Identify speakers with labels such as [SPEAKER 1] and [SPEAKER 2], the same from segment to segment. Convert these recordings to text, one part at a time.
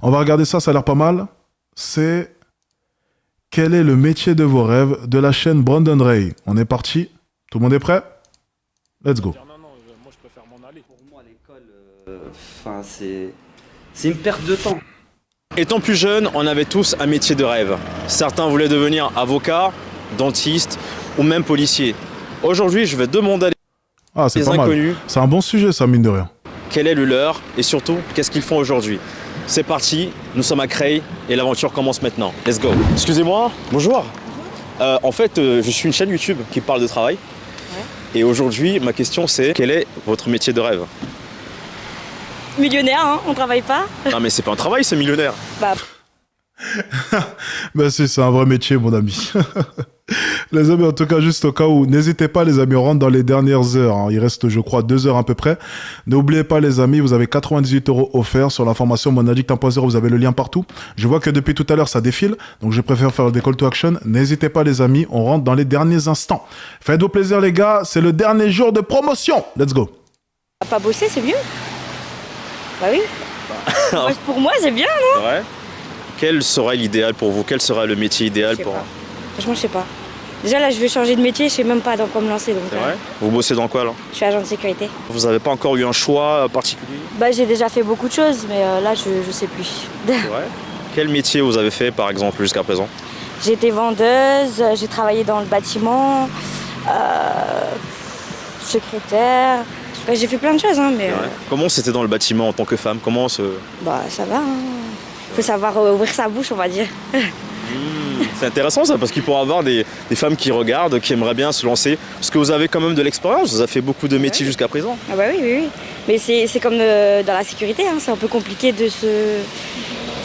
[SPEAKER 1] On va regarder ça, ça a l'air pas mal. C'est quel est le métier de vos rêves de la chaîne Brandon Ray. On est parti. Tout le monde est prêt? Let's go.
[SPEAKER 2] Non, moi je préfère m'en aller.
[SPEAKER 3] Pour moi, l'école, c'est une perte de temps.
[SPEAKER 4] Étant plus jeune, on avait tous un métier de rêve. Certains voulaient devenir avocat, dentiste ou même policier. Aujourd'hui, je vais demander à
[SPEAKER 1] C'est
[SPEAKER 4] les
[SPEAKER 1] pas mal.
[SPEAKER 4] inconnus
[SPEAKER 1] C'est un bon sujet, ça, mine de rien.
[SPEAKER 4] quel est le leur et surtout qu'est-ce qu'ils font aujourd'hui. C'est parti, nous sommes à Creil et l'aventure commence maintenant. Let's go. Excusez-moi, bonjour. En fait, je suis une chaîne YouTube qui parle de travail. Ouais. Et aujourd'hui, ma question c'est quel est votre métier de rêve?
[SPEAKER 5] Millionnaire, hein, on travaille pas.
[SPEAKER 4] Non mais c'est pas un travail, c'est millionnaire.
[SPEAKER 5] Bah,
[SPEAKER 1] Ben si, c'est un vrai métier, mon ami. Les amis, en tout cas, juste au cas où, n'hésitez pas, les amis, on rentre dans les dernières heures. Hein. Il reste, je crois, 2 heures à peu près. N'oubliez pas, les amis, vous avez 98 € offerts sur la formation Mon Addict 1.0. Vous avez le lien partout. Je vois que depuis tout à l'heure, ça défile. Donc, je préfère faire des call to action. N'hésitez pas, les amis, on rentre dans les derniers instants. Faites-vous plaisir, les gars. C'est le dernier jour de promotion. Let's go.
[SPEAKER 5] pas bosser, c'est mieux. Bah oui. Pour moi, c'est bien, non?
[SPEAKER 4] Ouais. Quel serait l'idéal pour vous? Quel serait le métier idéal
[SPEAKER 5] Je sais
[SPEAKER 4] pour
[SPEAKER 5] pas. Franchement, je sais pas. Déjà, là, je vais changer de métier, je sais même pas dans quoi me lancer. Donc,
[SPEAKER 4] C'est vrai. Vous bossez dans quoi là?
[SPEAKER 5] je suis agent de sécurité.
[SPEAKER 4] Vous n'avez pas encore eu un choix particulier?
[SPEAKER 5] Bah, j'ai déjà fait beaucoup de choses, mais là, je sais plus.
[SPEAKER 4] C'est vrai. Quel métier vous avez fait par exemple jusqu'à présent?
[SPEAKER 5] J'ai été vendeuse, j'ai travaillé dans le bâtiment, secrétaire. Bah, j'ai fait plein de choses, hein, mais
[SPEAKER 4] Comment c'était dans le bâtiment en tant que femme? Comment se...
[SPEAKER 5] bah, ça va. Hein. Faut savoir ouvrir sa bouche, on va dire.
[SPEAKER 4] C'est intéressant ça, parce qu'il pourrait y avoir des femmes qui regardent, qui aimeraient bien se lancer. Parce que vous avez quand même de l'expérience, vous avez fait beaucoup de métiers jusqu'à présent.
[SPEAKER 5] Ah bah oui, oui, oui. Mais c'est comme dans la sécurité, hein, c'est un peu compliqué de se...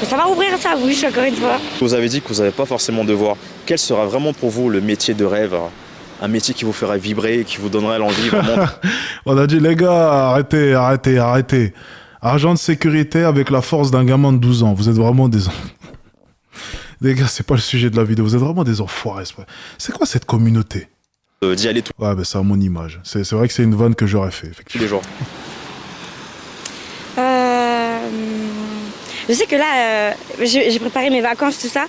[SPEAKER 5] Faut savoir ouvrir sa bouche, encore une fois.
[SPEAKER 4] Vous avez dit que vous n'avez pas forcément de voix. Quel sera vraiment pour vous le métier de rêve? Un métier qui vous ferait vibrer, qui vous donnerait l'envie vraiment?
[SPEAKER 1] On a dit, les gars, arrêtez. Agent de sécurité avec la force d'un gamin de 12 ans. Vous êtes vraiment des... Les gars, c'est pas le sujet de la vidéo. Vous êtes vraiment des enfoirés. C'est quoi cette communauté?
[SPEAKER 4] D'y aller tous
[SPEAKER 1] Ouais, ben c'est à mon image. C'est vrai que c'est une vanne que j'aurais fait, effectivement.
[SPEAKER 4] les jours.
[SPEAKER 5] Je sais que là, j'ai préparé mes vacances, tout ça,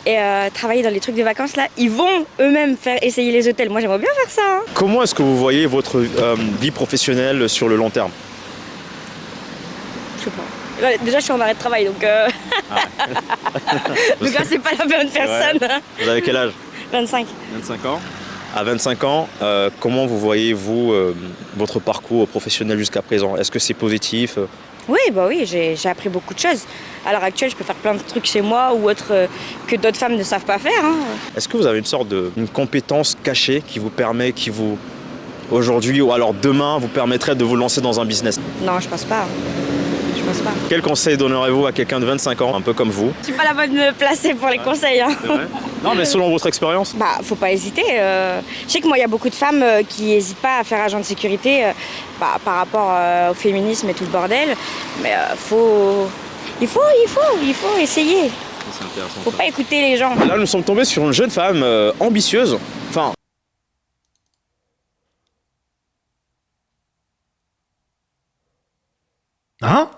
[SPEAKER 5] et travailler dans les trucs de vacances, là, ils vont eux-mêmes faire essayer les hôtels. Moi, j'aimerais bien faire ça. Hein.
[SPEAKER 4] Comment est-ce que vous voyez votre vie professionnelle sur le long terme?
[SPEAKER 5] Je sais pas. Déjà, je suis en arrêt de travail, donc... donc là, c'est pas la bonne personne.
[SPEAKER 4] Ouais.
[SPEAKER 5] Hein.
[SPEAKER 4] Vous avez quel âge?
[SPEAKER 5] 25.
[SPEAKER 4] 25 ans. À 25 ans, comment vous voyez, vous, votre parcours professionnel jusqu'à présent? Est-ce que c'est positif?
[SPEAKER 5] Oui, bah oui, j'ai appris beaucoup de choses. À l'heure actuelle, je peux faire plein de trucs chez moi ou autres que d'autres femmes ne savent pas faire. Hein.
[SPEAKER 4] Est-ce que vous avez une sorte une compétence cachée qui vous permet, qui vous, aujourd'hui ou alors demain, vous permettrait de vous lancer dans un business?
[SPEAKER 5] Non, je pense pas. Je pense pas.
[SPEAKER 4] Quel conseil donnerez-vous à quelqu'un de 25 ans, un peu comme vous?
[SPEAKER 5] Je suis pas la bonne placée pour les conseils. Hein.
[SPEAKER 4] C'est vrai? Non, mais selon votre expérience?
[SPEAKER 5] Bah, faut pas hésiter. Je sais que moi, il y a beaucoup de femmes qui n'hésitent pas à faire agent de sécurité par rapport au féminisme et tout le bordel. Mais il faut essayer.
[SPEAKER 4] C'est intéressant.
[SPEAKER 5] Faut pas écouter les gens.
[SPEAKER 4] Là, nous sommes tombés sur une jeune femme ambitieuse. Enfin.
[SPEAKER 1] Hein?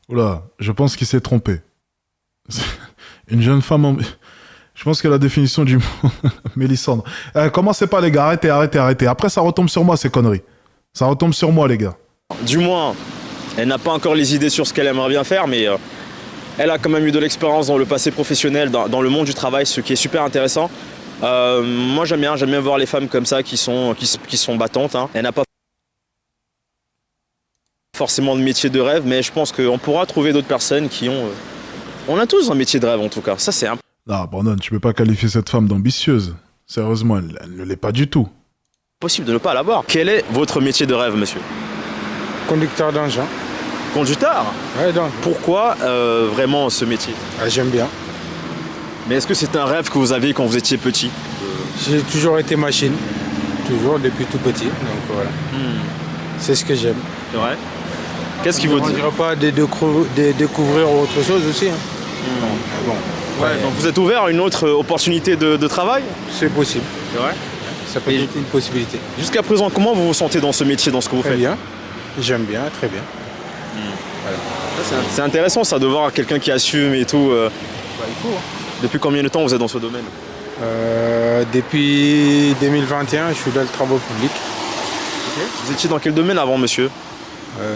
[SPEAKER 1] Oula, je pense qu'il s'est trompé. Une jeune femme... Je pense que la définition du mot... Mélissandre. Commencez pas, les gars. Arrêtez. Après, ça retombe sur moi, ces conneries. Ça retombe sur moi, les gars.
[SPEAKER 4] Du moins, elle n'a pas encore les idées sur ce qu'elle aimerait bien faire, mais elle a quand même eu de l'expérience dans le passé professionnel, dans le monde du travail, ce qui est super intéressant. Moi, j'aime bien voir les femmes comme ça qui sont battantes. Hein. Elle n'a pas forcément de métier de rêve, mais je pense qu'on pourra trouver d'autres personnes qui ont... On a tous un métier de rêve, en tout cas. Ça, c'est un...
[SPEAKER 1] Non, Brandon, tu peux pas qualifier cette femme d'ambitieuse. Sérieusement, elle ne l'est pas du tout.
[SPEAKER 4] Possible de ne pas l'avoir. Quel est votre métier de rêve, monsieur?
[SPEAKER 2] Conducteur d'engin.
[SPEAKER 4] Conducteur?
[SPEAKER 2] Ouais, donc.
[SPEAKER 4] Pourquoi vraiment ce métier?
[SPEAKER 2] J'aime bien.
[SPEAKER 4] Mais est-ce que c'est un rêve que vous aviez quand vous étiez petit?
[SPEAKER 2] J'ai toujours été machine. Toujours, depuis tout petit. Donc voilà. C'est ce que j'aime.
[SPEAKER 4] C'est vrai? Qu'est-ce qui vous
[SPEAKER 2] On
[SPEAKER 4] dit?
[SPEAKER 2] ne dirait pas de découvrir autre chose aussi. Hein. Bon.
[SPEAKER 4] Ouais, donc vous êtes ouvert à une autre opportunité de travail?
[SPEAKER 2] C'est possible.
[SPEAKER 4] C'est vrai?
[SPEAKER 2] Ça peut
[SPEAKER 4] Et-
[SPEAKER 2] être une possibilité.
[SPEAKER 4] Jusqu'à présent, comment vous vous sentez dans ce métier, dans ce que vous
[SPEAKER 2] Très
[SPEAKER 4] faites?
[SPEAKER 2] bien. J'aime bien, très bien.
[SPEAKER 4] C'est intéressant ça de voir quelqu'un qui assume et tout.
[SPEAKER 2] Il faut.
[SPEAKER 4] Depuis combien de temps vous êtes dans ce domaine?
[SPEAKER 2] Depuis 2021, je suis dans le travaux public.
[SPEAKER 4] Vous étiez dans quel domaine avant, monsieur?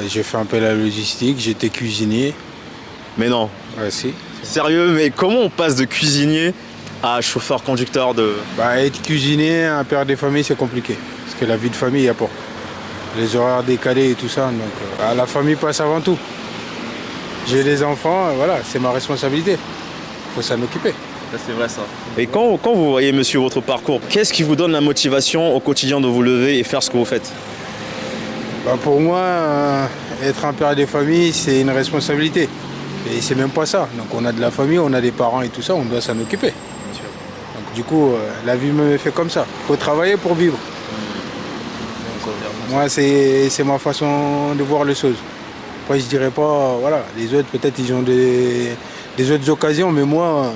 [SPEAKER 2] J'ai fait un peu la logistique, j'étais cuisinier.
[SPEAKER 4] Mais non.
[SPEAKER 2] Ouais, si.
[SPEAKER 4] Sérieux, mais comment on passe de cuisinier à chauffeur-conducteur de...
[SPEAKER 2] Bah, être cuisinier, un père de famille, c'est compliqué. Parce que la vie de famille, il n'y a pas. Les horaires décalés et tout ça. Donc, la famille passe avant tout. J'ai des enfants, voilà, c'est ma responsabilité. Il faut s'en occuper.
[SPEAKER 4] C'est vrai ça. Et quand vous voyez, monsieur, votre parcours, qu'est-ce qui vous donne la motivation au quotidien de vous lever et faire ce que vous faites?
[SPEAKER 2] Bah, pour moi, être un père de famille, c'est une responsabilité. Et c'est même pas ça. Donc on a de la famille, on a des parents et tout ça, on doit s'en occuper. Donc du coup, la vie me fait comme ça. Il faut travailler pour vivre. Donc, moi, c'est ma façon de voir les choses. Après, je dirais pas, voilà, les autres, peut-être, ils ont des autres occasions, mais moi,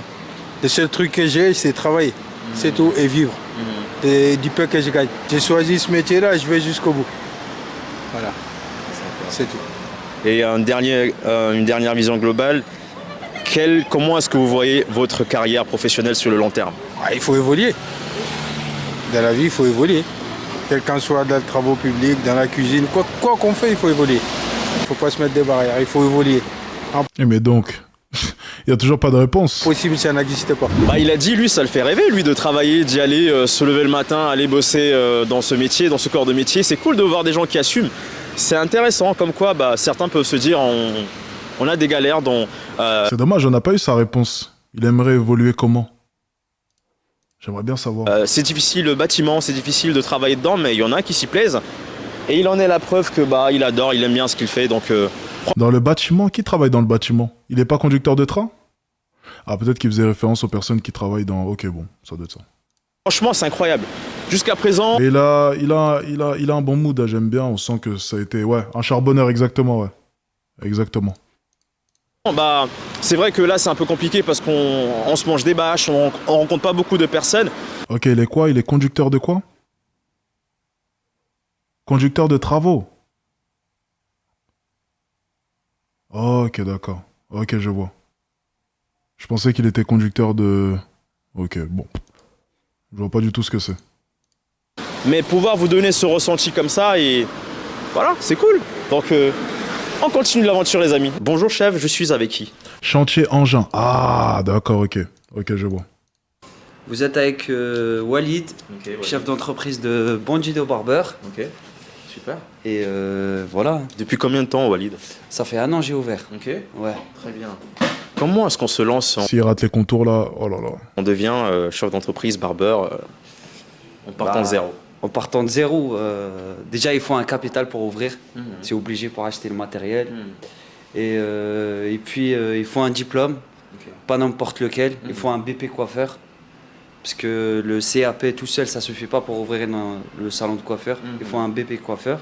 [SPEAKER 2] le seul truc que j'ai, c'est travailler. C'est tout, et vivre. Et du peu que je gagne. J'ai choisi ce métier-là, je vais jusqu'au bout. Voilà. C'est tout.
[SPEAKER 4] Et une dernière vision globale, comment est-ce que vous voyez votre carrière professionnelle sur le long terme?
[SPEAKER 2] Ah, il faut évoluer. Dans la vie, il faut évoluer. Quelqu'un soit dans les travaux publics, dans la cuisine, quoi qu'on fait, il faut évoluer. Il ne faut pas se mettre des barrières, il faut évoluer.
[SPEAKER 1] Mais donc, il n'y a toujours pas de réponse.
[SPEAKER 2] Possible, ça n'existe pas.
[SPEAKER 4] Bah, il a dit, lui, ça le fait rêver, lui, de travailler, d'y aller, se lever le matin, aller bosser dans ce métier, dans ce corps de métier. C'est cool de voir des gens qui assument. C'est intéressant, comme quoi bah, certains peuvent se dire on a des galères dont...
[SPEAKER 1] C'est dommage, on n'a pas eu sa réponse. Il aimerait évoluer comment? J'aimerais bien savoir.
[SPEAKER 4] c'est difficile le bâtiment, c'est difficile de travailler dedans, mais il y en a qui s'y plaisent. Et il en est la preuve que bah, il adore, il aime bien ce qu'il fait. Donc,
[SPEAKER 1] Dans le bâtiment, qui travaille dans le bâtiment? Il n'est pas conducteur de train? Ah, peut-être qu'il faisait référence aux personnes qui travaillent dans... Ok, bon, ça doit être ça.
[SPEAKER 4] franchement, c'est incroyable. Jusqu'à présent,
[SPEAKER 1] Et il a un bon mood, hein, j'aime bien. On sent que ça a été... Ouais, un charbonneur, exactement, ouais. Exactement.
[SPEAKER 4] bah, c'est vrai que là, c'est un peu compliqué parce qu'on se mange des bâches, on rencontre pas beaucoup de personnes.
[SPEAKER 1] Ok, il est quoi? Il est conducteur de quoi? Conducteur de travaux. Ok, d'accord. Ok, je vois. Je pensais qu'il était conducteur de... Ok, bon. Je vois pas du tout ce que c'est.
[SPEAKER 4] Mais pouvoir vous donner ce ressenti comme ça, et voilà, c'est cool. Donc, on continue l'aventure, les amis. Bonjour, chef, je suis avec qui?
[SPEAKER 1] Chantier engin. Ah, d'accord, ok. Ok, je vois.
[SPEAKER 3] Vous êtes avec Walid, chef d'entreprise de Bandido Barber.
[SPEAKER 4] Ok, super.
[SPEAKER 3] Et voilà,
[SPEAKER 4] Depuis combien de temps, Walid?
[SPEAKER 3] ça fait 1 an que j'ai ouvert.
[SPEAKER 4] Ok,
[SPEAKER 3] Ouais.
[SPEAKER 4] très bien. Comment est-ce qu'on se lance
[SPEAKER 1] S'il rate les contours là, oh là là.
[SPEAKER 4] On devient chef d'entreprise, barbeur, en partant de zéro?
[SPEAKER 3] En partant de zéro, déjà il faut un capital pour ouvrir. C'est obligé pour acheter le matériel. Et puis il faut un diplôme, pas n'importe lequel. Il faut un BP coiffeur. Parce que le CAP tout seul, ça suffit pas pour ouvrir le salon de coiffeur. Il faut un BP coiffeur.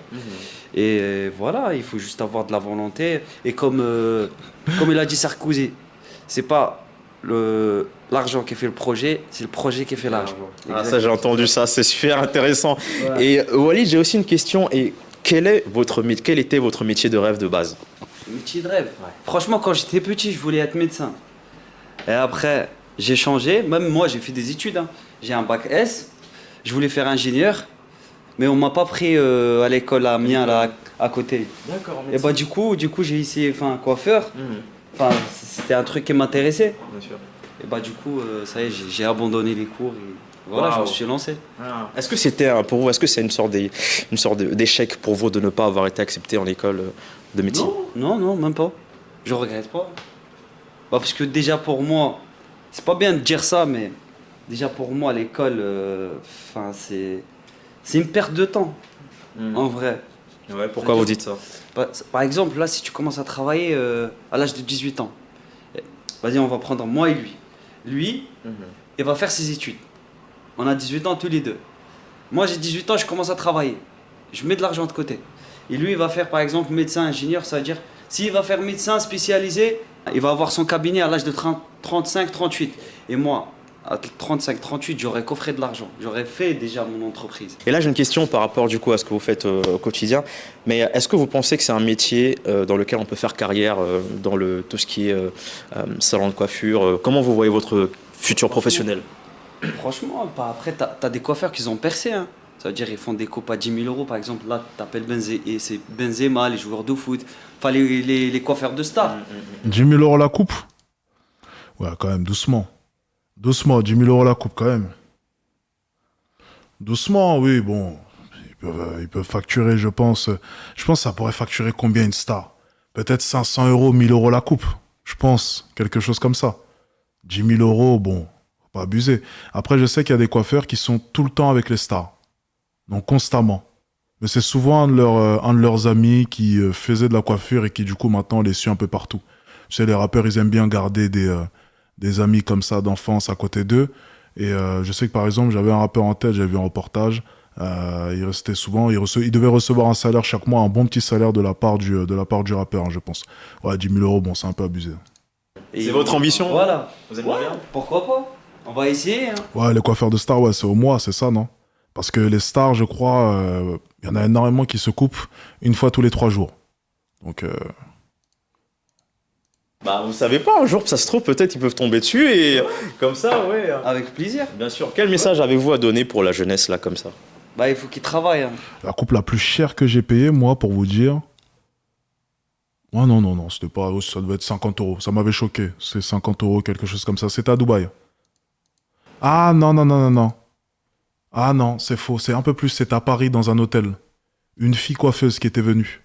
[SPEAKER 3] Et voilà, il faut juste avoir de la volonté. Et comme il a dit Sarkozy, c'est pas l'argent qui fait le projet, c'est le projet qui fait l'argent.
[SPEAKER 4] Ah, ça, j'ai entendu ça, c'est super intéressant. Ouais. Et Walid, j'ai aussi une question. Et quel était votre métier de rêve de base?
[SPEAKER 3] Métier de rêve. Ouais. Franchement, quand j'étais petit, je voulais être médecin. Et après, j'ai changé. Même moi, j'ai fait des études. Hein. J'ai un bac S. Je voulais faire ingénieur. Mais on m'a pas pris à l'école à Amiens, là, à côté.
[SPEAKER 4] D'accord.
[SPEAKER 3] Et bah du coup j'ai essayé coiffeur. Enfin, c'était un truc qui m'intéressait.
[SPEAKER 4] Bien sûr.
[SPEAKER 3] Et bah du coup, ça y est, j'ai abandonné les cours et voilà, je me suis lancé.
[SPEAKER 4] Ah. Est-ce que c'était pour vous, est-ce que c'est une sorte d'échec pour vous de ne pas avoir été accepté en école de médecine?
[SPEAKER 3] Non, même pas. Je regrette pas. Bah parce que déjà pour moi, c'est pas bien de dire ça, mais déjà pour moi l'école, enfin c'est une perte de temps, en vrai.
[SPEAKER 4] Ouais, pourquoi vous dites ça?
[SPEAKER 3] Par exemple, là, si tu commences à travailler à l'âge de 18 ans, vas-y, on va prendre moi et lui. Lui, il va faire ses études. On a 18 ans tous les deux. Moi, j'ai 18 ans, je commence à travailler. Je mets de l'argent de côté. Et lui, il va faire, par exemple, médecin, ingénieur, ça veut dire, s'il va faire médecin spécialisé, il va avoir son cabinet à l'âge de 35, 38. Et moi, à 35, 38, j'aurais coffré de l'argent. J'aurais fait déjà mon entreprise.
[SPEAKER 4] Et là, j'ai une question par rapport du coup à ce que vous faites au quotidien. Mais est-ce que vous pensez que c'est un métier dans lequel on peut faire carrière dans tout ce qui est salon de coiffure Comment vous voyez votre futur professionnel?
[SPEAKER 3] Franchement, après, t'as des coiffeurs qui ont percé. Hein. Ça veut dire ils font des coupes à 10 000 euros, par exemple. Là, t'appelles c'est Benzema, les joueurs de foot. Enfin, les coiffeurs de stars.
[SPEAKER 1] 10 000 euros la coupe? Ouais, quand même, doucement. Doucement, 10 000 euros la coupe, quand même. Doucement, oui, bon. Ils peuvent facturer, je pense. Je pense que ça pourrait facturer combien une star? Peut-être 500 euros, 1000 euros la coupe. Je pense, quelque chose comme ça. 10 000 euros, bon, faut pas abuser. Après, je sais qu'il y a des coiffeurs qui sont tout le temps avec les stars. Donc, constamment. Mais c'est souvent un de leurs amis qui faisait de la coiffure et qui, du coup, maintenant, les suit un peu partout. Tu sais, les rappeurs, ils aiment bien garder des amis comme ça d'enfance à côté d'eux. Et je sais que, par exemple, j'avais un rappeur en tête, j'avais vu un reportage. Il restait souvent, il devait recevoir un salaire chaque mois, un bon petit salaire de la part du rappeur, hein, je pense. Ouais, 10 000 euros, bon, c'est un peu abusé.
[SPEAKER 4] C'est votre ambition?
[SPEAKER 3] Voilà.
[SPEAKER 4] Vous aimeriez bien?
[SPEAKER 3] Pourquoi pas? On va essayer. Hein.
[SPEAKER 1] Ouais, les coiffeurs de stars, ouais, c'est au mois, c'est ça, non? Parce que les stars, je crois, il y en a énormément qui se coupent une fois tous les 3 jours. Donc,
[SPEAKER 4] Bah, vous savez pas, un jour, ça se trouve, peut-être ils peuvent tomber dessus et comme ça, ouais.
[SPEAKER 3] Avec plaisir.
[SPEAKER 4] Bien sûr. Quel message avez-vous à donner pour la jeunesse, là, comme ça?
[SPEAKER 3] Bah, il faut qu'ils travaillent. Hein.
[SPEAKER 1] la coupe la plus chère que j'ai payée, moi, pour vous dire... Ouais, non, c'était pas... Ça devait être 50 euros. Ça m'avait choqué. C'est 50 euros, quelque chose comme ça. C'était à Dubaï. Ah, non. Ah non, c'est faux. C'est un peu plus. C'était à Paris, dans un hôtel. Une fille coiffeuse qui était venue.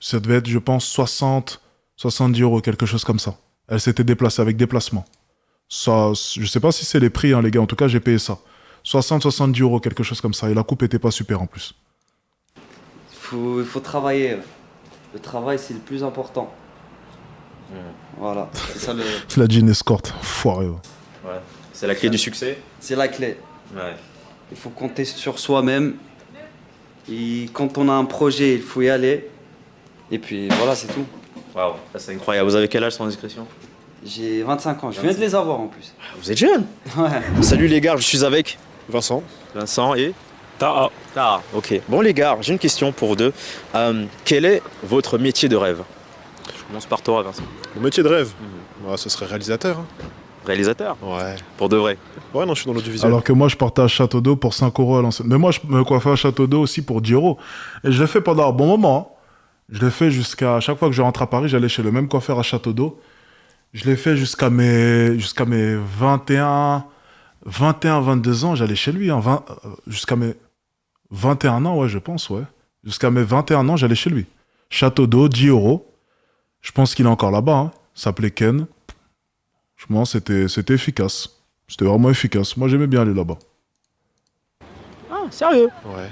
[SPEAKER 1] Ça devait être, je pense, 70 euros, quelque chose comme ça. Elle s'était déplacée avec déplacement. Ça, je sais pas si c'est les prix, hein, les gars. En tout cas, j'ai payé ça. 70 euros, quelque chose comme ça. Et la coupe était pas super en plus.
[SPEAKER 3] Il faut travailler. Le travail, c'est le plus important. Voilà. C'est ça le...
[SPEAKER 1] La jean escorte. Foiré. Ouais.
[SPEAKER 4] Ouais. C'est la clé du succès?
[SPEAKER 3] C'est la clé.
[SPEAKER 4] Ouais.
[SPEAKER 3] Il faut compter sur soi-même. Et quand on a un projet, il faut y aller. Et puis voilà, c'est tout.
[SPEAKER 4] Waouh, ça c'est incroyable. Vous avez quel âge sans indiscrétion?
[SPEAKER 3] J'ai 25 ans. Je viens de les avoir en plus.
[SPEAKER 4] Vous êtes jeune?
[SPEAKER 3] Ouais.
[SPEAKER 4] Salut les gars, je suis avec
[SPEAKER 6] Vincent.
[SPEAKER 4] Vincent et
[SPEAKER 6] Taha.
[SPEAKER 4] Tara. Ok. Bon les gars, j'ai une question pour vous deux. Quel est votre métier de rêve? Je commence par toi, Vincent.
[SPEAKER 6] Mon métier de rêve ce serait réalisateur. Hein.
[SPEAKER 4] Réalisateur?
[SPEAKER 6] Ouais.
[SPEAKER 4] Pour de vrai?
[SPEAKER 6] Ouais, non, je suis dans l'audiovisuel.
[SPEAKER 1] Alors que moi, je partais à Château d'Eau pour 5 euros à l'ancienne. Mais moi, je me coiffais à Château d'Eau aussi pour 10 euros. Et je l'ai fait pendant un bon moment. Hein. Je l'ai fait jusqu'à... Chaque fois que je rentre à Paris, j'allais chez le même coiffeur à Château d'Eau. Je l'ai fait jusqu'à mes 21, 22 ans. J'allais chez lui. Hein. Jusqu'à mes 21 ans, ouais, je pense, ouais. Jusqu'à mes 21 ans, j'allais chez lui. Château d'Eau, 10 euros. Je pense qu'il est encore là-bas. Hein. Il s'appelait Ken. Franchement, c'était efficace. C'était vraiment efficace. Moi, j'aimais bien aller là-bas.
[SPEAKER 4] Ah, sérieux?
[SPEAKER 6] Ouais.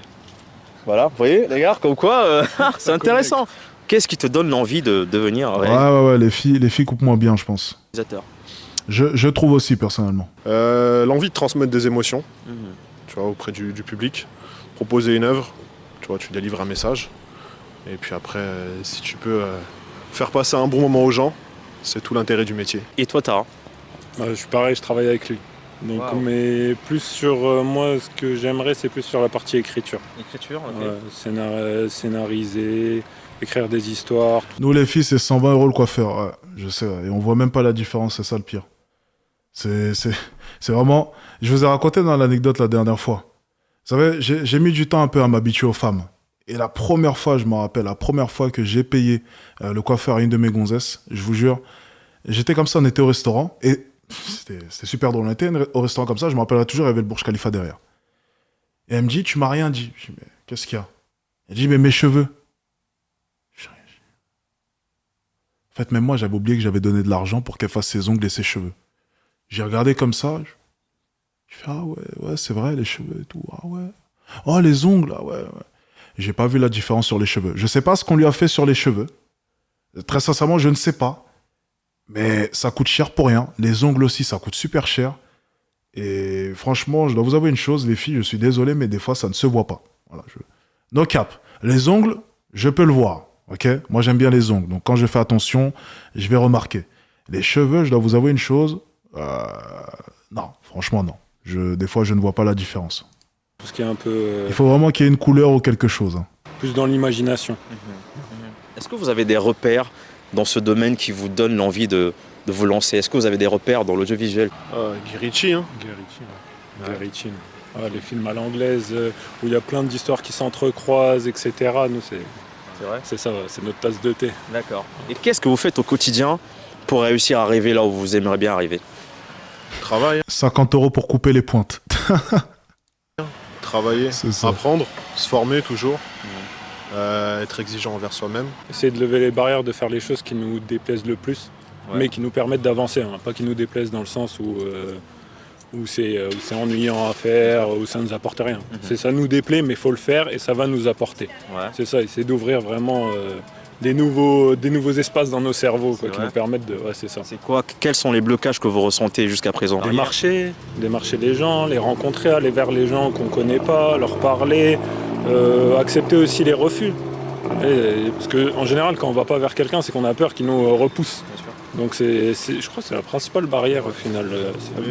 [SPEAKER 4] Voilà, vous voyez les gars, comme quoi, c'est intéressant. Qu'est-ce qui te donne l'envie de devenir
[SPEAKER 1] Ouais, les filles coupent moins bien, je pense.
[SPEAKER 4] réalisateur?
[SPEAKER 1] Je trouve aussi, personnellement.
[SPEAKER 6] L'envie de transmettre des émotions, tu vois, auprès du public. Proposer une œuvre, tu vois, tu délivres un message. Et puis après, si tu peux faire passer un bon moment aux gens, c'est tout l'intérêt du métier.
[SPEAKER 4] Et toi, Tara?
[SPEAKER 7] Je suis pareil, je travaille avec lui. Donc,
[SPEAKER 4] Wow.
[SPEAKER 7] mais plus sur moi, ce que j'aimerais, c'est plus sur la partie écriture.
[SPEAKER 4] Écriture, ok.
[SPEAKER 7] Scénariser, écrire des histoires.
[SPEAKER 1] Nous, les filles, c'est 120 euros le coiffeur. Ouais, je sais, ouais. Et on voit même pas la différence, c'est ça le pire. C'est vraiment... Je vous ai raconté dans l'anecdote la dernière fois. Vous savez, j'ai mis du temps un peu à m'habituer aux femmes. Et la première fois, je me rappelle, la première fois que j'ai payé le coiffeur à une de mes gonzesses, je vous jure, j'étais comme ça, on était au restaurant, et c'était super drôle. On était au restaurant comme ça, je me rappellerai toujours, il y avait le Burj Khalifa derrière. Et elle me dit, tu m'as rien dit. Je dis, mais qu'est-ce qu'il y a? Elle dit, mais mes cheveux. Je dis, rien. En fait, même moi, j'avais oublié que j'avais donné de l'argent pour qu'elle fasse ses ongles et ses cheveux. J'ai regardé comme ça, je fais, ah ouais, c'est vrai, les cheveux et tout, ah ouais. Oh, les ongles, ah ouais. J'ai pas vu la différence sur les cheveux. Je sais pas ce qu'on lui a fait sur les cheveux. Très sincèrement, je ne sais pas. Mais ça coûte cher pour rien. Les ongles aussi, ça coûte super cher. Et franchement, je dois vous avouer une chose, les filles, je suis désolé, mais des fois, ça ne se voit pas. Voilà, No cap. Les ongles, je peux le voir. Ok? Moi, j'aime bien les ongles. Donc, quand je fais attention, je vais remarquer. Les cheveux, je dois vous avouer une chose, Non, franchement, non. Des fois, je ne vois pas la différence.
[SPEAKER 7] Tout ce qui est un peu
[SPEAKER 1] Il faut vraiment qu'il y ait une couleur ou quelque chose. Hein.
[SPEAKER 7] plus dans l'imagination.
[SPEAKER 4] Est-ce que vous avez des repères dans ce domaine qui vous donnent l'envie de vous lancer? Est-ce que vous avez des repères dans l'audiovisuel?
[SPEAKER 6] Guy Ritchie, hein.
[SPEAKER 7] Guy Ritchie. Ah, les films à l'anglaise où il y a plein d'histoires qui s'entrecroisent, etc. Nous,
[SPEAKER 4] C'est vrai?
[SPEAKER 7] c'est ça, c'est notre tasse de thé.
[SPEAKER 4] D'accord. Et qu'est-ce que vous faites au quotidien pour réussir à arriver là où vous aimeriez bien arriver?
[SPEAKER 6] Travail,
[SPEAKER 1] 50 € pour couper les pointes.
[SPEAKER 6] travailler,
[SPEAKER 1] C'est ça.
[SPEAKER 6] apprendre, se former toujours, être exigeant envers soi-même.
[SPEAKER 7] Essayer de lever les barrières, de faire les choses qui nous déplaisent le plus, mais qui nous permettent d'avancer. Hein. Pas qui nous déplaisent dans le sens où c'est ennuyant à faire, où ça ne nous apporte rien. C'est ça nous déplaît, mais il faut le faire et ça va nous apporter.
[SPEAKER 4] Ouais.
[SPEAKER 7] C'est ça, essayer d'ouvrir vraiment des nouveaux espaces dans nos cerveaux quoi, qui
[SPEAKER 4] vrai.
[SPEAKER 7] nous permettent de... Ouais, c'est ça.
[SPEAKER 4] C'est quoi? Quels sont les blocages que vous ressentez jusqu'à présent?
[SPEAKER 7] Démarcher les gens, les rencontrer, aller vers les gens qu'on ne connaît pas, leur parler, accepter aussi les refus. Parce qu'en général, quand on ne va pas vers quelqu'un, c'est qu'on a peur qu'il nous repousse. Donc je crois que c'est la principale barrière au final.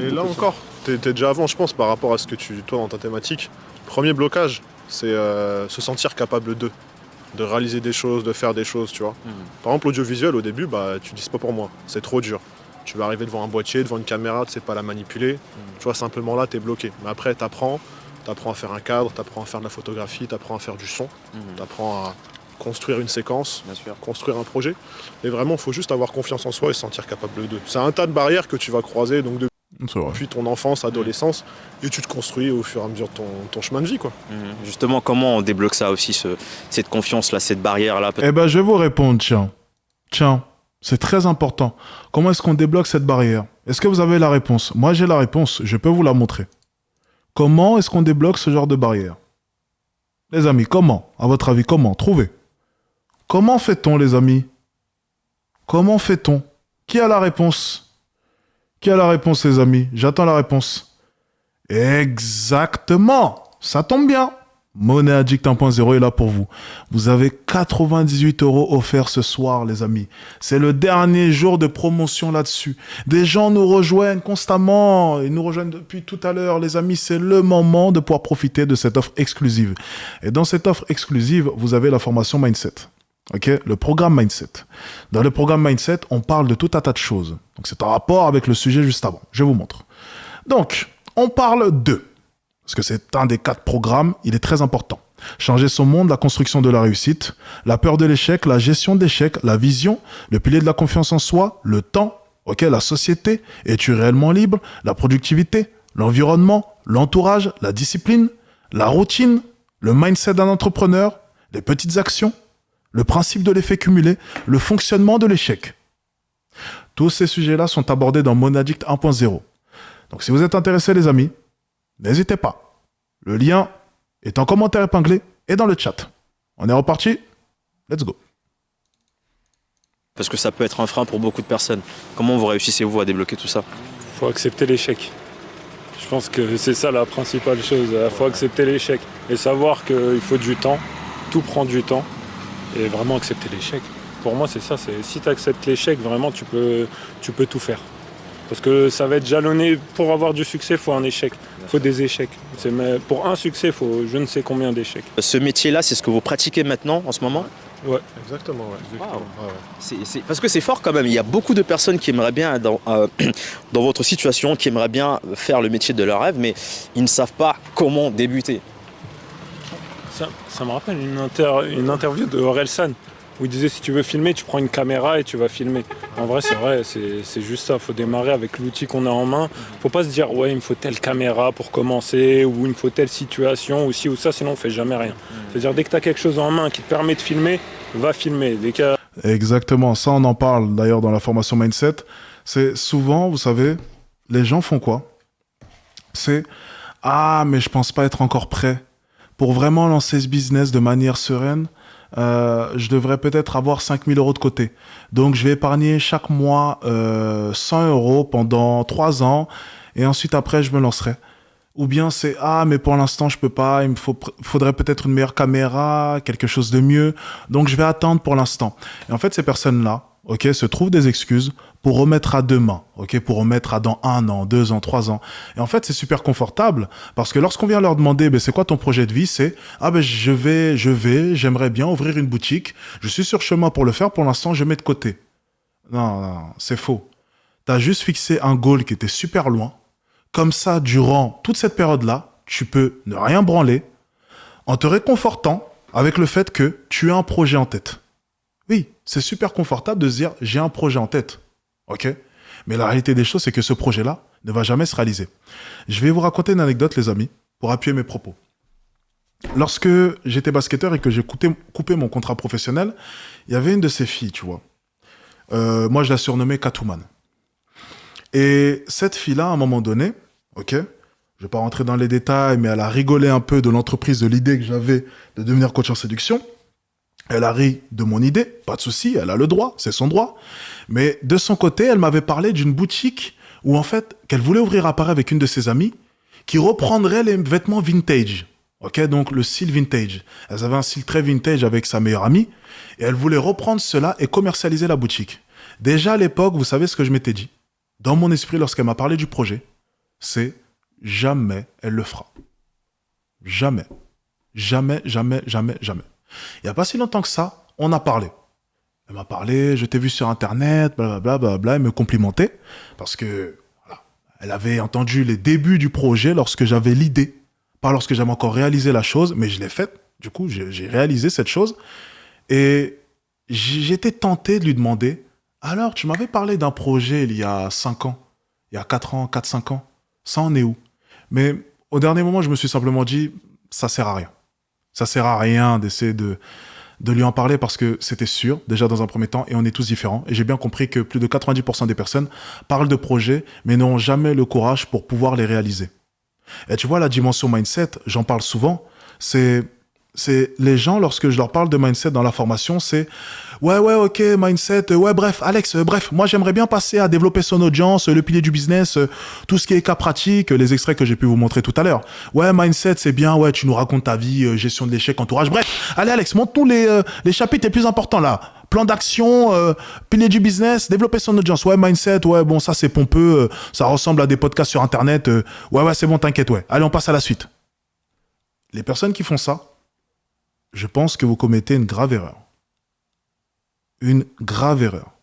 [SPEAKER 6] Et là encore, t'es déjà avant, je pense, par rapport à ce que toi, dans ta thématique. Premier blocage, c'est se sentir capable de réaliser des choses, de faire des choses, tu vois. Par exemple, l'audiovisuel, au début, tu dis c'est pas pour moi, c'est trop dur. Tu vas arriver devant un boîtier, devant une caméra, tu sais pas la manipuler. Tu vois, simplement là, t'es bloqué. Mais après, t'apprends à faire un cadre, t'apprends à faire de la photographie, t'apprends à faire du son, t'apprends à construire une séquence,
[SPEAKER 4] Bien sûr.
[SPEAKER 6] construire un projet. Et vraiment, il faut juste avoir confiance en soi et se sentir capable d'eux. C'est un tas de barrières que tu vas croiser donc
[SPEAKER 1] C'est vrai.
[SPEAKER 6] depuis ton enfance, adolescence, et tu te construis au fur et à mesure de ton chemin de vie, quoi.
[SPEAKER 4] Justement, comment on débloque ça aussi, cette confiance-là, cette barrière-là?
[SPEAKER 1] Eh ben, je vais vous répondre, tiens. Tiens, c'est très important. Comment est-ce qu'on débloque cette barrière? Est-ce que vous avez la réponse? Moi, j'ai la réponse. Je peux vous la montrer. Comment est-ce qu'on débloque ce genre de barrière? Les amis, comment? À votre avis, comment? Trouvez. Comment fait-on, les amis? Comment fait-on? Qui a la réponse? Qui a la réponse, les amis? J'attends la réponse. Exactement. Ça tombe bien. Monnaie Addict 1.0 est là pour vous. Vous avez 98 € offerts ce soir, les amis. C'est le dernier jour de promotion là-dessus. Des gens nous rejoignent constamment. Ils nous rejoignent depuis tout à l'heure. Les amis, c'est le moment de pouvoir profiter de cette offre exclusive. Et dans cette offre exclusive, vous avez la formation Mindset. Ok, le programme Mindset. Dans le programme Mindset, on parle de tout un tas de choses. Donc, c'est en rapport avec le sujet juste avant. Je vous montre. Donc, on parle parce que c'est un des 4 programmes, il est très important. Changer son monde, la construction de la réussite, la peur de l'échec, la gestion d'échec, la vision, le pilier de la confiance en soi, le temps, ok, la société, es-tu réellement libre, la productivité, l'environnement, l'entourage, la discipline, la routine, le mindset d'un entrepreneur, les petites actions, le principe de l'effet cumulé, le fonctionnement de l'échec. Tous ces sujets-là sont abordés dans Monnaie Addict 1.0. Donc si vous êtes intéressés, les amis, n'hésitez pas. Le lien est en commentaire épinglé et dans le chat. On est reparti? Let's go.
[SPEAKER 4] Parce que ça peut être un frein pour beaucoup de personnes. Comment vous réussissez-vous à débloquer tout ça?
[SPEAKER 7] Il faut accepter l'échec. Je pense que c'est ça la principale chose. Il faut accepter l'échec et savoir qu'il faut du temps. Tout prend du temps. Et vraiment accepter l'échec. Pour moi, c'est ça. Si tu acceptes l'échec, vraiment, tu peux tout faire. Parce que ça va être jalonné. Pour avoir du succès, il faut un échec. Il faut des échecs. Pour un succès, il faut je ne sais combien d'échecs.
[SPEAKER 4] Ce métier-là, c'est ce que vous pratiquez maintenant, en ce moment?
[SPEAKER 7] Ouais.
[SPEAKER 6] Exactement, ouais.
[SPEAKER 4] Wow.
[SPEAKER 6] Ouais, ouais.
[SPEAKER 4] Parce que c'est fort quand même. Il y a beaucoup de personnes qui aimeraient bien, dans votre situation, qui aimeraient bien faire le métier de leur rêve, mais ils ne savent pas comment débuter.
[SPEAKER 7] Ça me rappelle une interview de Orelsan où il disait si tu veux filmer, tu prends une caméra et tu vas filmer. En vrai, c'est vrai, c'est juste ça. Il faut démarrer avec l'outil qu'on a en main. Il ne faut pas se dire ouais, il me faut telle caméra pour commencer ou il me faut telle situation ou ci ou ça, sinon on ne fait jamais rien. C'est-à-dire dès que tu as quelque chose en main qui te permet de filmer, va filmer.
[SPEAKER 1] Exactement, ça on en parle d'ailleurs dans la formation Mindset. C'est souvent, vous savez, les gens font quoi? C'est « Ah, mais je pense pas être encore prêt. Pour vraiment lancer ce business de manière sereine, je devrais peut-être avoir 5 000 € de côté. Donc, je vais épargner chaque mois 100 € pendant 3 ans et ensuite, après, je me lancerai. » Ou bien c'est « Ah, mais pour l'instant, je peux pas. Il me faudrait peut-être une meilleure caméra, quelque chose de mieux. Donc, je vais attendre pour l'instant. » Et en fait, ces personnes-là, ok, se trouvent des excuses pour remettre à demain, ok, pour remettre à dans 1 an, 2 ans, 3 ans. Et en fait, c'est super confortable parce que lorsqu'on vient leur demander, c'est quoi ton projet de vie, c'est j'aimerais bien ouvrir une boutique. Je suis sur chemin pour le faire. Pour l'instant, je mets de côté. Non, c'est faux. T'as juste fixé un goal qui était super loin. Comme ça, durant toute cette période-là, tu peux ne rien branler en te réconfortant avec le fait que tu as un projet en tête. Oui, c'est super confortable de se dire j'ai un projet en tête. Ok, mais la réalité des choses, c'est que ce projet-là ne va jamais se réaliser. Je vais vous raconter une anecdote, les amis, pour appuyer mes propos. Lorsque j'étais basketteur et que j'ai coupé mon contrat professionnel, il y avait une de ces filles, tu vois. Moi, je la surnommais Catwoman. Et cette fille-là, à un moment donné, ok, je ne vais pas rentrer dans les détails, mais elle a rigolé un peu de l'entreprise, de l'idée que j'avais de devenir coach en séduction. Elle a ri de mon idée, pas de souci, elle a le droit, c'est son droit. Mais de son côté, elle m'avait parlé d'une boutique où en fait, qu'elle voulait ouvrir à Paris avec une de ses amies qui reprendrait les vêtements vintage. Ok, donc le style vintage. Elles avaient un style très vintage avec sa meilleure amie et elle voulait reprendre cela et commercialiser la boutique. Déjà à l'époque, vous savez ce que je m'étais dit. Dans mon esprit, lorsqu'elle m'a parlé du projet, c'est jamais elle le fera. Jamais. Jamais, jamais, jamais, jamais. Il n'y a pas si longtemps que ça, on a parlé. Elle m'a parlé, je t'ai vu sur Internet, blablabla, blablabla, elle me complimentait parce que voilà, elle avait entendu les débuts du projet lorsque j'avais l'idée, pas lorsque j'avais encore réalisé la chose, mais je l'ai faite. Du coup, j'ai réalisé cette chose et j'étais tenté de lui demander « Alors, tu m'avais parlé d'un projet il y a 5 ans, il y a 4 ans, 4-5 ans, ça en est où ?» Mais au dernier moment, je me suis simplement dit « Ça sert à rien. Ça sert à rien d'essayer de lui en parler parce que c'était sûr, déjà dans un premier temps, et on est tous différents. Et j'ai bien compris que plus de 90% des personnes parlent de projets, mais n'ont jamais le courage pour pouvoir les réaliser. Et tu vois, la dimension mindset, j'en parle souvent, c'est les gens, lorsque je leur parle de mindset dans la formation, c'est ouais, ok, mindset, ouais, bref, Alex, bref, moi j'aimerais bien passer à développer son audience, le pilier du business, tout ce qui est cas pratique, les extraits que j'ai pu vous montrer tout à l'heure. Ouais, mindset, c'est bien, ouais, tu nous racontes ta vie, gestion de l'échec, entourage, bref. Allez, Alex, montre-nous les chapitres les plus importants là. Plan d'action, pilier du business, développer son audience. Ouais, mindset, ouais, bon, ça c'est pompeux, ça ressemble à des podcasts sur Internet. Ouais, c'est bon, t'inquiète, ouais. Allez, on passe à la suite. Les personnes qui font ça, je pense que vous commettez une grave erreur. Une grave erreur.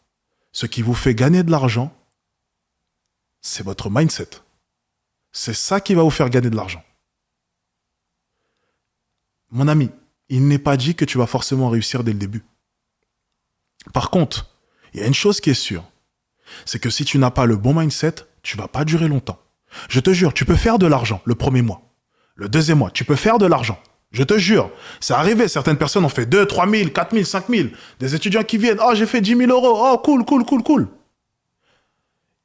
[SPEAKER 1] Ce qui vous fait gagner de l'argent, c'est votre mindset. C'est ça qui va vous faire gagner de l'argent. Mon ami, il n'est pas dit que tu vas forcément réussir dès le début. Par contre, il y a une chose qui est sûre, c'est que si tu n'as pas le bon mindset, tu vas pas durer longtemps. Je te jure, tu peux faire de l'argent le premier mois. Le deuxième mois, tu peux faire de l'argent. Je te jure, c'est arrivé, certaines personnes ont fait 2, 3 000, 4 000, 5 000. Des étudiants qui viennent, oh j'ai fait 10 000 euros, oh cool.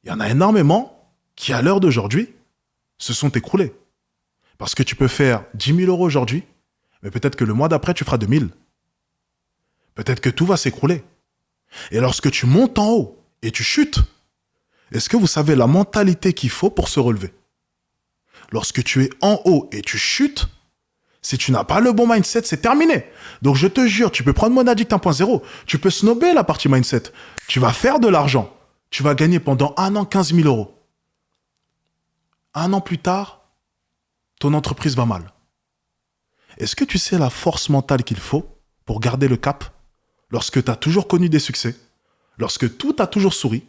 [SPEAKER 1] Il y en a énormément qui, à l'heure d'aujourd'hui, se sont écroulés. Parce que tu peux faire 10 000 euros aujourd'hui, mais peut-être que le mois d'après, tu feras 2 000. Peut-être que tout va s'écrouler. Et lorsque tu montes en haut et tu chutes, est-ce que vous savez la mentalité qu'il faut pour se relever? Lorsque tu es en haut et tu chutes, si tu n'as pas le bon mindset, c'est terminé. Donc je te jure, tu peux prendre Mon Addict 1.0, tu peux snober la partie mindset. Tu vas faire de l'argent. Tu vas gagner pendant 1 an 15 000 euros. 1 an plus tard, ton entreprise va mal. Est-ce que tu sais la force mentale qu'il faut pour garder le cap lorsque tu as toujours connu des succès, lorsque tout a toujours souri,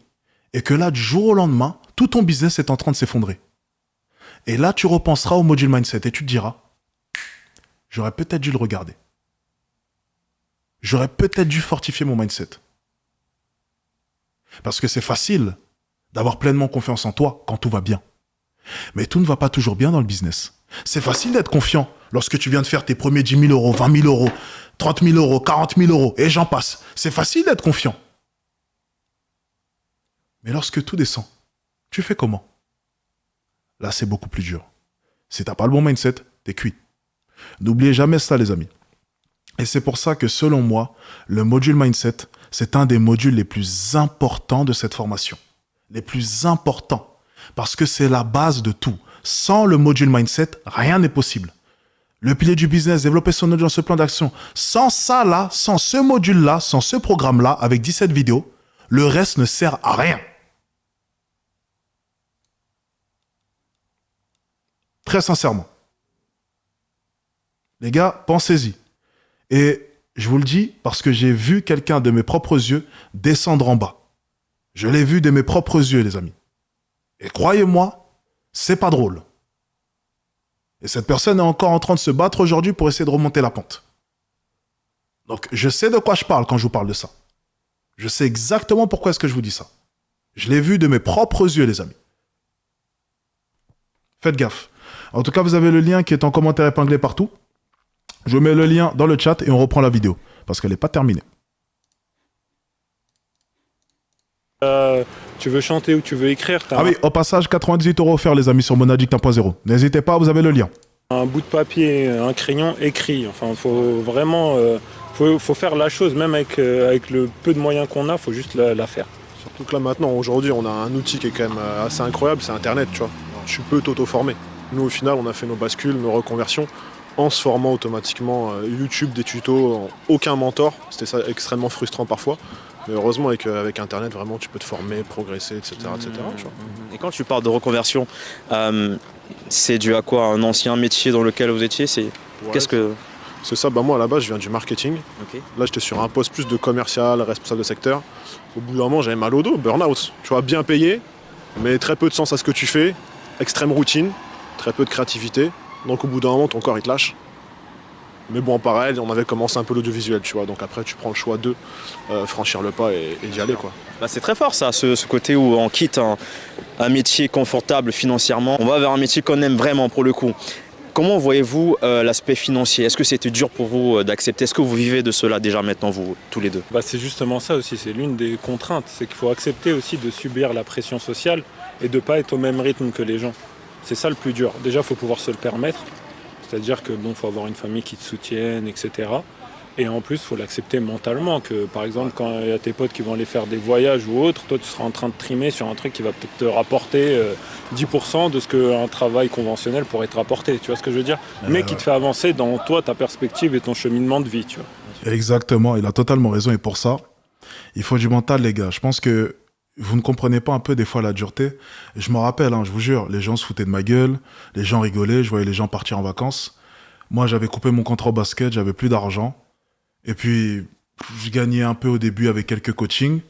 [SPEAKER 1] et que là, du jour au lendemain, tout ton business est en train de s'effondrer. Et là, tu repenseras au module mindset et tu te diras, j'aurais peut-être dû le regarder. J'aurais peut-être dû fortifier mon mindset. Parce que c'est facile d'avoir pleinement confiance en toi quand tout va bien. Mais tout ne va pas toujours bien dans le business. C'est facile d'être confiant lorsque tu viens de faire tes premiers 10 000 euros, 20 000 euros, 30 000 euros, 40 000 euros, et j'en passe. C'est facile d'être confiant. Mais lorsque tout descend, tu fais comment? Là, c'est beaucoup plus dur. Si t'as pas le bon mindset, t'es cuit. N'oubliez jamais ça, les amis. Et c'est pour ça que, selon moi, le module mindset, c'est un des modules les plus importants de cette formation. Les plus importants. Parce que c'est la base de tout. Sans le module mindset, rien n'est possible. Le pilier du business, développer son audience, ce plan d'action. Sans ça là, sans ce module-là, sans ce programme-là, avec 17 vidéos, le reste ne sert à rien. Très sincèrement. Les gars, pensez-y. Et je vous le dis parce que j'ai vu quelqu'un de mes propres yeux descendre en bas. Je l'ai vu de mes propres yeux, les amis. Et croyez-moi, c'est pas drôle. Et cette personne est encore en train de se battre aujourd'hui pour essayer de remonter la pente. Donc, je sais de quoi je parle quand je vous parle de ça. Je sais exactement pourquoi est-ce que je vous dis ça. Je l'ai vu de mes propres yeux, les amis. Faites gaffe. En tout cas, vous avez le lien qui est en commentaire épinglé partout. Je mets le lien dans le chat et on reprend la vidéo. Parce qu'elle n'est pas terminée.
[SPEAKER 7] Tu veux chanter ou tu veux écrire,
[SPEAKER 1] Ah oui, au passage, 98 € offerts, les amis, sur Monaddict 1.0. N'hésitez pas, vous avez le lien.
[SPEAKER 7] un bout de papier, un crayon, écrit. Enfin, il faut vraiment faut faire la chose, même avec le peu de moyens qu'on a, il faut juste la faire.
[SPEAKER 6] Surtout que là maintenant, aujourd'hui, on a un outil qui est quand même assez incroyable, c'est Internet, tu vois. Tu peux t'auto-former. Nous, au final, on a fait nos bascules, nos reconversions, en se formant automatiquement. YouTube, des tutos, aucun mentor. C'était ça extrêmement frustrant parfois. Mais heureusement, avec Internet, vraiment, tu peux te former, progresser, etc. etc. Tu vois.
[SPEAKER 4] Et quand tu parles de reconversion, c'est dû à quoi? Un ancien métier dans lequel vous étiez? Qu'est-ce que...
[SPEAKER 6] C'est ça, moi à la base je viens du marketing.
[SPEAKER 4] Okay.
[SPEAKER 6] Là j'étais sur un poste plus de commercial, responsable de secteur. Au bout d'un moment j'avais mal au dos, burn-out. Tu vois, bien payé, mais très peu de sens à ce que tu fais, extrême routine, très peu de créativité. Donc au bout d'un moment ton corps il te lâche. Mais bon, pareil, on avait commencé un peu l'audiovisuel, tu vois. Donc après tu prends le choix de franchir le pas et d'y aller, quoi.
[SPEAKER 4] Bah, c'est très fort ça, ce côté où on quitte un métier confortable financièrement. On va vers un métier qu'on aime vraiment pour le coup. Comment voyez-vous l'aspect financier? Est-ce que c'était dur pour vous d'accepter? Est-ce que vous vivez de cela déjà maintenant, vous, tous les deux?
[SPEAKER 7] C'est justement ça aussi, c'est l'une des contraintes. C'est qu'il faut accepter aussi de subir la pression sociale et de ne pas être au même rythme que les gens. C'est ça le plus dur. Déjà, il faut pouvoir se le permettre. C'est-à-dire que faut avoir une famille qui te soutienne, etc. Et en plus, il faut l'accepter mentalement. Que par exemple, quand il y a tes potes qui vont aller faire des voyages ou autre, toi tu seras en train de trimer sur un truc qui va peut-être te rapporter 10% de ce qu'un travail conventionnel pourrait te rapporter. Tu vois ce que je veux dire? Mais qui te fait avancer dans toi, ta perspective et ton cheminement de vie. Tu vois.
[SPEAKER 1] Exactement, il a totalement raison. Et pour ça, il faut du mental, les gars. Je pense que vous ne comprenez pas un peu des fois la dureté. Je me rappelle, je vous jure, les gens se foutaient de ma gueule, les gens rigolaient, je voyais les gens partir en vacances. Moi, j'avais coupé mon contrat au basket, j'avais plus d'argent. Et puis, je gagnais un peu au début avec quelques coachings.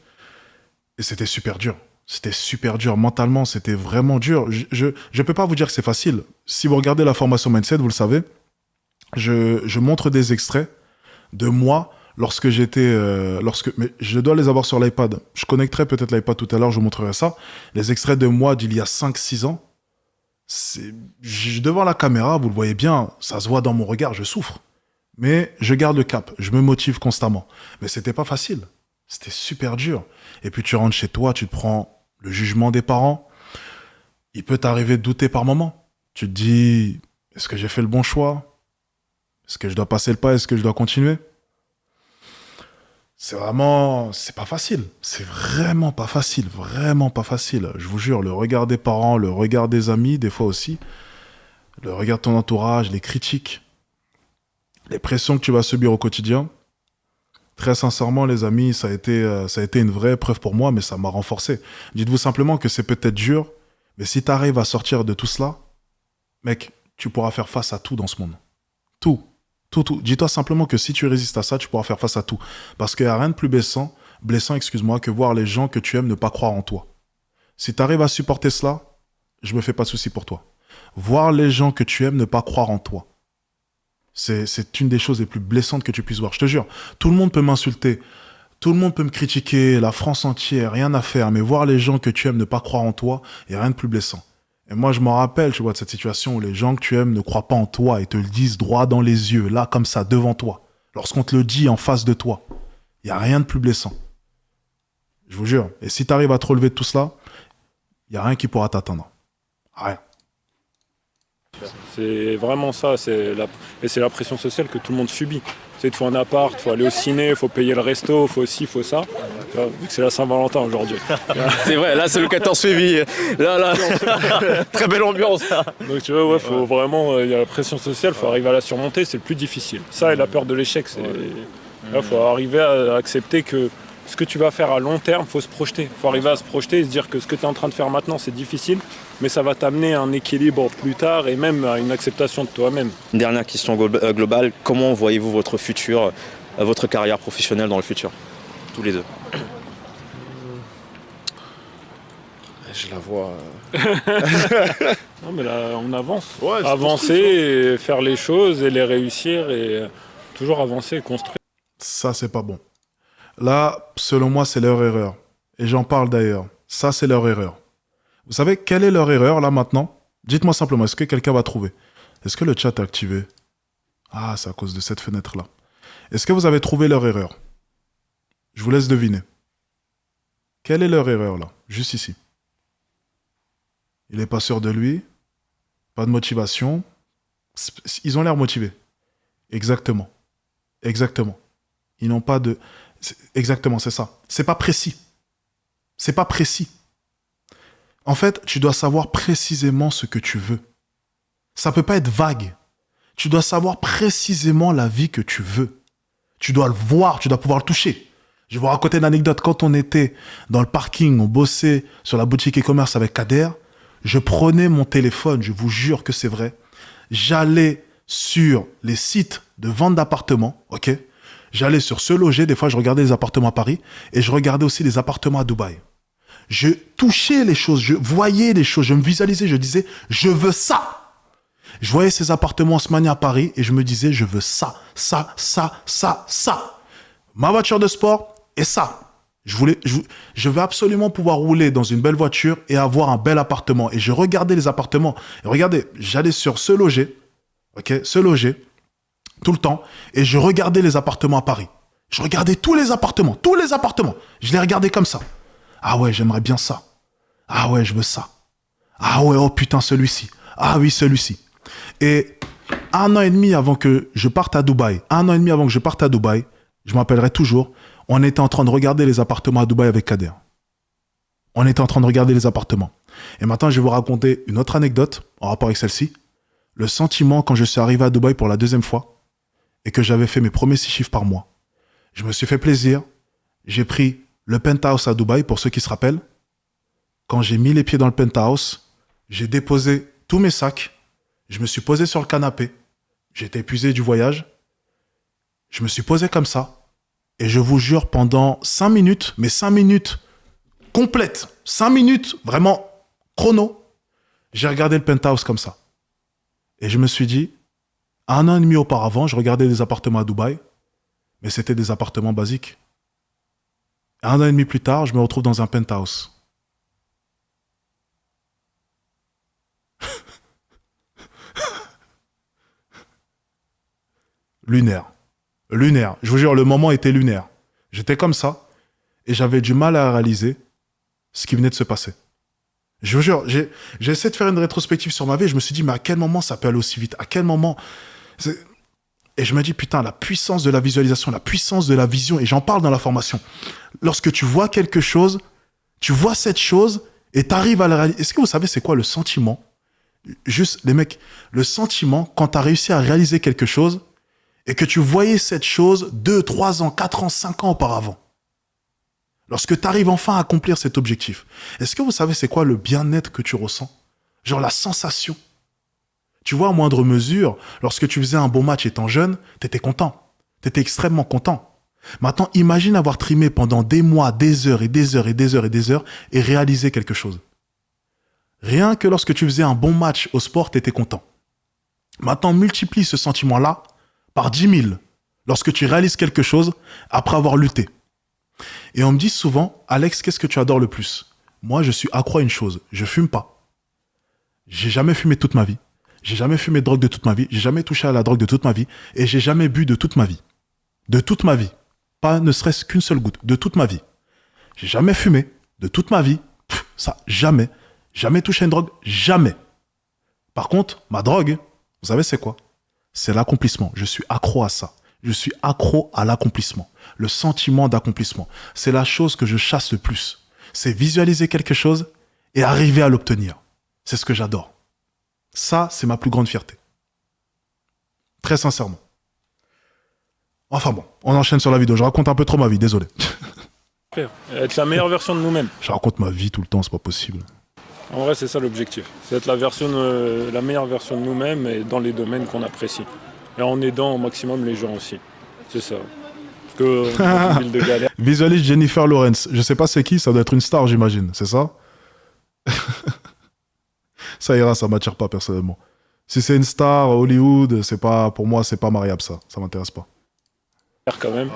[SPEAKER 1] Et c'était super dur. C'était super dur. Mentalement, c'était vraiment dur. Je peux pas vous dire que c'est facile. Si vous regardez la formation Mindset, vous le savez, je montre des extraits de moi lorsque j'étais... mais je dois les avoir sur l'iPad. Je connecterai peut-être l'iPad tout à l'heure, je vous montrerai ça. Les extraits de moi d'il y a 5-6 ans. Devant la caméra, vous le voyez bien, ça se voit dans mon regard, je souffre. Mais je garde le cap, je me motive constamment. Mais c'était pas facile, c'était super dur. Et puis tu rentres chez toi, tu te prends le jugement des parents. Il peut t'arriver de douter par moment. Tu te dis, est-ce que j'ai fait le bon choix? Est-ce que je dois passer le pas? Est-ce que je dois continuer? C'est pas facile. C'est vraiment pas facile, vraiment pas facile. Je vous jure, le regard des parents, le regard des amis, des fois aussi, le regard de ton entourage, les critiques, les pressions que tu vas subir au quotidien. Très sincèrement, les amis, ça a été une vraie épreuve pour moi, mais ça m'a renforcé. Dites-vous simplement que c'est peut-être dur, mais si tu arrives à sortir de tout cela, mec, tu pourras faire face à tout dans ce monde. Tout. Dis-toi simplement que si tu résistes à ça, tu pourras faire face à tout. Parce qu'il n'y a rien de plus blessant, que voir les gens que tu aimes ne pas croire en toi. Si tu arrives à supporter cela, je me fais pas de soucis pour toi. Voir les gens que tu aimes ne pas croire en toi. C'est une des choses les plus blessantes que tu puisses voir. Je te jure, tout le monde peut m'insulter, tout le monde peut me critiquer, la France entière, rien à faire. Mais voir les gens que tu aimes ne pas croire en toi, il n'y a rien de plus blessant. Et moi, je m'en rappelle, tu vois, de cette situation où les gens que tu aimes ne croient pas en toi et te le disent droit dans les yeux, là, comme ça, devant toi. Lorsqu'on te le dit en face de toi, il n'y a rien de plus blessant. Je vous jure. Et si tu arrives à te relever de tout cela, il n'y a rien qui pourra t'atteindre. Rien.
[SPEAKER 7] C'est vraiment ça, et c'est la pression sociale que tout le monde subit. Il faut un appart, il faut aller au ciné, il faut payer le resto, il faut ci, il faut ça. Vu que c'est la Saint-Valentin aujourd'hui.
[SPEAKER 4] C'est vrai, là c'est le 14 février. Là. Très belle ambiance.
[SPEAKER 7] Donc tu vois, faut vraiment, il y a la pression sociale, il faut arriver à la surmonter, c'est le plus difficile. Ça et la peur de l'échec, il faut arriver à accepter que ce que tu vas faire à long terme, il faut se projeter. Il faut arriver à se projeter et se dire que ce que tu es en train de faire maintenant, c'est difficile, mais ça va t'amener à un équilibre plus tard et même à une acceptation de toi-même.
[SPEAKER 4] Une dernière question globale, comment voyez-vous votre futur, votre carrière professionnelle dans le futur? Tous les deux.
[SPEAKER 6] Je la vois.
[SPEAKER 7] Non, mais là, on avance.
[SPEAKER 6] Ouais, c'est
[SPEAKER 7] Avancer et faire les choses et les réussir et toujours avancer et construire.
[SPEAKER 1] Ça, c'est pas bon. Là, selon moi, c'est leur erreur. Et j'en parle d'ailleurs. Ça, c'est leur erreur. Vous savez, quelle est leur erreur, là, maintenant? Dites-moi simplement, est-ce que quelqu'un va trouver? Est-ce que le chat est activé? Ah, c'est à cause de cette fenêtre-là. Est-ce que vous avez trouvé leur erreur? Je vous laisse deviner. Quelle est leur erreur, là? Juste ici. Il n'est pas sûr de lui. Pas de motivation. Ils ont l'air motivés. Exactement. Exactement. Ils n'ont pas de... Exactement, c'est ça. C'est pas précis. C'est pas précis. En fait, tu dois savoir précisément ce que tu veux. Ça peut pas être vague. Tu dois savoir précisément la vie que tu veux. Tu dois le voir, tu dois pouvoir le toucher. Je vais vous raconter une anecdote. Quand on était dans le parking, on bossait sur la boutique e-commerce avec Kader, je prenais mon téléphone, je vous jure que c'est vrai. J'allais sur les sites de vente d'appartements, ok? J'allais sur Se Loger, des fois je regardais les appartements à Paris, et je regardais aussi les appartements à Dubaï. Je touchais les choses, je voyais les choses, je me visualisais, je disais, je veux ça. Je voyais ces appartements en Haussmann à Paris, et je me disais, je veux ça, ça, ça, ça, ça. Ma voiture de sport, et ça. Je veux absolument pouvoir rouler dans une belle voiture et avoir un bel appartement. Et je regardais les appartements. Et regardez, j'allais sur Se Loger, ok, Se Loger, tout le temps, et je regardais les appartements à Paris. Je regardais tous les appartements. Je les regardais comme ça. Ah ouais, j'aimerais bien ça. Ah ouais, je veux ça. Ah ouais, oh putain, celui-ci. Ah oui, celui-ci. Et 1 an et demi avant que je parte à Dubaï, je m'appellerai toujours, on était en train de regarder les appartements à Dubaï avec Kader. On était en train de regarder les appartements. Et maintenant, je vais vous raconter une autre anecdote en rapport avec celle-ci. Le sentiment quand je suis arrivé à Dubaï pour la 2e fois et que j'avais fait mes premiers 6 chiffres par mois. Je me suis fait plaisir. J'ai pris le penthouse à Dubaï, pour ceux qui se rappellent. Quand j'ai mis les pieds dans le penthouse, j'ai déposé tous mes sacs. Je me suis posé sur le canapé. J'étais épuisé du voyage. Je me suis posé comme ça. Et je vous jure, pendant 5 minutes, mais 5 minutes complètes, 5 minutes vraiment chrono, j'ai regardé le penthouse comme ça. Et je me suis dit, 1 an et demi auparavant, je regardais des appartements à Dubaï, mais c'était des appartements basiques. 1 an et demi plus tard, je me retrouve dans un penthouse. Lunaire. Lunaire. Je vous jure, le moment était lunaire. J'étais comme ça et j'avais du mal à réaliser ce qui venait de se passer. Je vous jure, j'ai essayé de faire une rétrospective sur ma vie et je me suis dit, mais à quel moment ça peut aller aussi vite? À quel moment? Et je me dis, putain, la puissance de la visualisation, la puissance de la vision, et j'en parle dans la formation. Lorsque tu vois quelque chose, tu vois cette chose et tu arrives à la réaliser. Est-ce que vous savez c'est quoi le sentiment? Juste, les mecs, le sentiment quand tu as réussi à réaliser quelque chose et que tu voyais cette chose 2, 3 ans, 4 ans, 5 ans auparavant. Lorsque tu arrives enfin à accomplir cet objectif, est-ce que vous savez c'est quoi le bien-être que tu ressens? Genre la sensation. Tu vois, à moindre mesure, lorsque tu faisais un bon match étant jeune, tu étais content. Tu étais extrêmement content. Maintenant, imagine avoir trimé pendant des mois, des heures et des heures et des heures et des heures et réaliser quelque chose. Rien que lorsque tu faisais un bon match au sport, tu étais content. Maintenant, multiplie ce sentiment-là par 10 000 lorsque tu réalises quelque chose après avoir lutté. Et on me dit souvent, Alex, qu'est-ce que tu adores le plus? Moi, je suis accro à une chose, je fume pas. J'ai jamais fumé toute ma vie. J'ai jamais fumé de drogue de toute ma vie. J'ai jamais touché à la drogue de toute ma vie. Et j'ai jamais bu de toute ma vie. De toute ma vie. Pas ne serait-ce qu'une seule goutte. De toute ma vie. J'ai jamais fumé. De toute ma vie. Ça, jamais. Jamais touché à une drogue. Jamais. Par contre, ma drogue, vous savez c'est quoi? C'est l'accomplissement. Je suis accro à ça. Je suis accro à l'accomplissement. Le sentiment d'accomplissement. C'est la chose que je chasse le plus. C'est visualiser quelque chose et arriver à l'obtenir. C'est ce que j'adore. Ça, c'est ma plus grande fierté. Très sincèrement. Enfin bon, on enchaîne sur la vidéo. Je raconte un peu trop ma vie, désolé.
[SPEAKER 7] Faire. Être la meilleure version de nous-mêmes.
[SPEAKER 1] Je raconte ma vie tout le temps, c'est pas possible.
[SPEAKER 7] En vrai, c'est ça l'objectif. C'est être la meilleure version de nous-mêmes et dans les domaines qu'on apprécie. Et en aidant au maximum les gens aussi. C'est ça. Parce que dans une ville de galère.
[SPEAKER 1] Visualise Jennifer Lawrence. Je sais pas c'est qui, ça doit être une star, j'imagine. C'est ça? Ça ira, ça m'attire pas personnellement. Si c'est une star, Hollywood, c'est pas, pour moi, c'est pas mariable ça. Ça m'intéresse pas.
[SPEAKER 7] Quand même,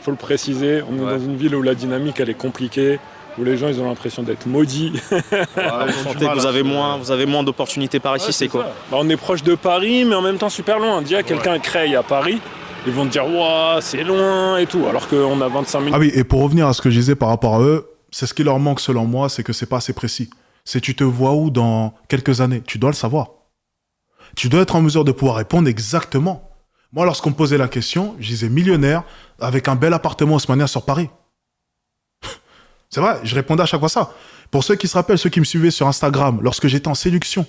[SPEAKER 7] faut le préciser. On est dans une ville où la dynamique elle est compliquée, où les gens ils ont l'impression d'être maudits.
[SPEAKER 4] Vous sentez que vous avez moins d'opportunités par ici, c'est quoi?
[SPEAKER 7] Bah, on est proche de Paris, mais en même temps super loin. Dis à quelqu'un Creil à Paris, ils vont te dire ouah c'est loin et tout, alors qu'on a 25 minutes.
[SPEAKER 1] Ah oui, et pour revenir à ce que je disais par rapport à eux, c'est ce qui leur manque selon moi, c'est que c'est pas assez précis. C'est tu te vois où dans quelques années, tu dois le savoir. Tu dois être en mesure de pouvoir répondre exactement. Moi, lorsqu'on me posait la question, je disais millionnaire avec un bel appartement haussmannien sur Paris. C'est vrai, je répondais à chaque fois ça. Pour ceux qui se rappellent, ceux qui me suivaient sur Instagram, lorsque j'étais en séduction,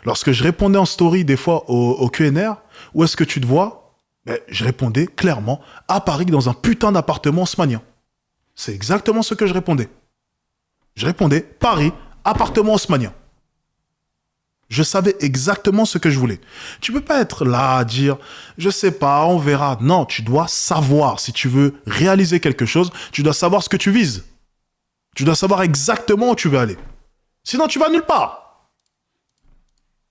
[SPEAKER 1] lorsque je répondais en story des fois au QNR, où est-ce que tu te vois? Ben, je répondais clairement à Paris dans un putain d'appartement haussmannien. C'est exactement ce que je répondais. Je répondais Paris, appartement haussmannien. Je savais exactement ce que je voulais. Tu peux pas être là à dire, je sais pas, on verra. Non, tu dois savoir. Si tu veux réaliser quelque chose, tu dois savoir ce que tu vises. Tu dois savoir exactement où tu veux aller. Sinon, tu vas nulle part.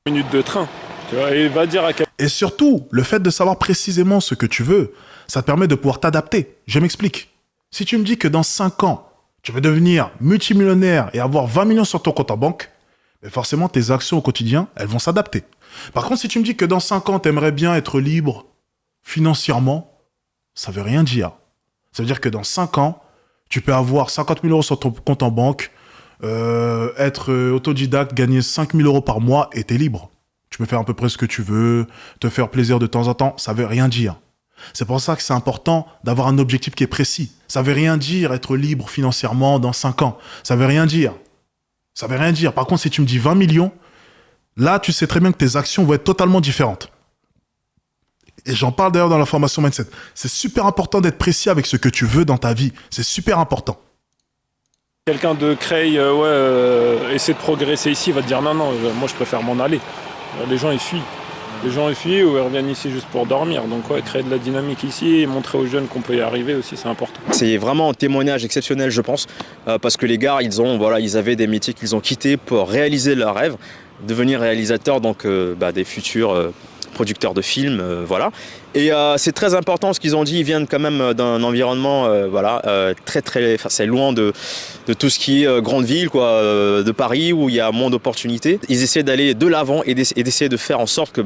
[SPEAKER 7] Minutes de train. Tu vois, et va dire à quel...
[SPEAKER 1] Et surtout, le fait de savoir précisément ce que tu veux, ça te permet de pouvoir t'adapter. Je m'explique. Si tu me dis que dans 5 ans, tu veux devenir multimillionnaire et avoir 20 millions sur ton compte en banque, mais forcément, tes actions au quotidien, elles vont s'adapter. Par contre, si tu me dis que dans 5 ans, tu aimerais bien être libre financièrement, ça veut rien dire. Ça veut dire que dans 5 ans, tu peux avoir 50 000 euros sur ton compte en banque, être autodidacte, gagner 5 000 euros par mois et t'es libre. Tu peux faire à peu près ce que tu veux, te faire plaisir de temps en temps, ça veut rien dire. C'est pour ça que c'est important d'avoir un objectif qui est précis. Ça veut rien dire être libre financièrement dans 5 ans. Ça veut rien dire. Ça veut rien dire. Par contre, si tu me dis 20 millions, là, tu sais très bien que tes actions vont être totalement différentes. Et j'en parle d'ailleurs dans la formation Mindset. C'est super important d'être précis avec ce que tu veux dans ta vie. C'est super important.
[SPEAKER 7] Quelqu'un de Creil, essaie de progresser ici, il va te dire non, moi je préfère m'en aller. Les gens ils fuient. Les gens ils fuient ou ils reviennent ici juste pour dormir. Donc ouais, créer de la dynamique ici et montrer aux jeunes qu'on peut y arriver aussi, c'est important.
[SPEAKER 4] C'est vraiment un témoignage exceptionnel, je pense, parce que les gars, ils avaient des métiers qu'ils ont quittés pour réaliser leur rêve, devenir réalisateurs, donc des futurs producteurs de films, voilà. Et c'est très important ce qu'ils ont dit. Ils viennent quand même d'un environnement, c'est loin de tout ce qui est grande ville, quoi, de Paris où il y a moins d'opportunités. Ils essaient d'aller de l'avant et d'essayer de faire en sorte que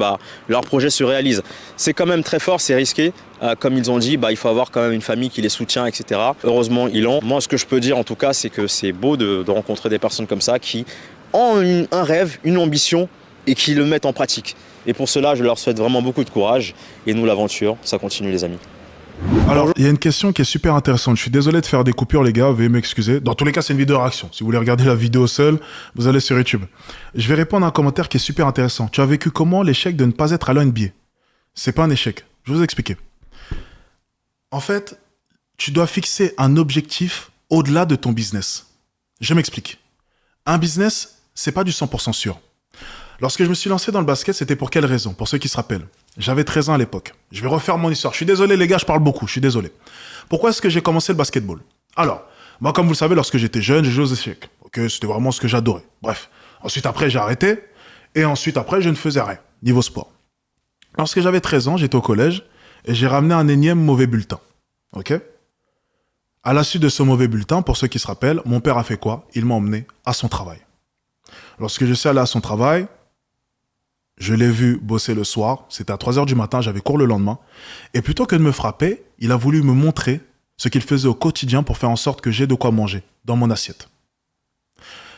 [SPEAKER 4] leur projet se réalise. C'est quand même très fort, c'est risqué. Comme ils ont dit, il faut avoir quand même une famille qui les soutient, etc. Heureusement, ils l'ont. Moi, ce que je peux dire en tout cas, c'est que c'est beau de rencontrer des personnes comme ça qui ont un rêve, une ambition et qui le mettent en pratique. Et pour cela, je leur souhaite vraiment beaucoup de courage. Et nous, l'aventure, ça continue, les amis.
[SPEAKER 1] Alors, il y a une question qui est super intéressante. Je suis désolé de faire des coupures, les gars. Veuillez m'excuser. Dans tous les cas, c'est une vidéo réaction. Si vous voulez regarder la vidéo seule, vous allez sur YouTube. Je vais répondre à un commentaire qui est super intéressant. Tu as vécu comment l'échec de ne pas être à l'NBA? C'est pas un échec. Je vais vous expliquer. En fait, tu dois fixer un objectif au-delà de ton business. Je m'explique. Un business, c'est pas du 100% sûr. Lorsque je me suis lancé dans le basket, c'était pour quelle raison? Pour ceux qui se rappellent. J'avais 13 ans à l'époque. Je vais refaire mon histoire. Je suis désolé les gars, je parle beaucoup, je suis désolé. Pourquoi est-ce que j'ai commencé le basketball? Alors, moi comme vous le savez, lorsque j'étais jeune, j'ai joué aux échecs. Ok, c'était vraiment ce que j'adorais. Bref. Ensuite après, j'ai arrêté. Et ensuite après, je ne faisais rien. Niveau sport. Lorsque j'avais 13 ans, j'étais au collège et j'ai ramené un énième mauvais bulletin. Ok? À la suite de ce mauvais bulletin, pour ceux qui se rappellent, mon père a fait quoi? Il m'a emmené à son travail. Lorsque je suis allé à son travail, je l'ai vu bosser le soir, c'était à 3h du matin, j'avais cours le lendemain. Et plutôt que de me frapper, il a voulu me montrer ce qu'il faisait au quotidien pour faire en sorte que j'ai de quoi manger dans mon assiette.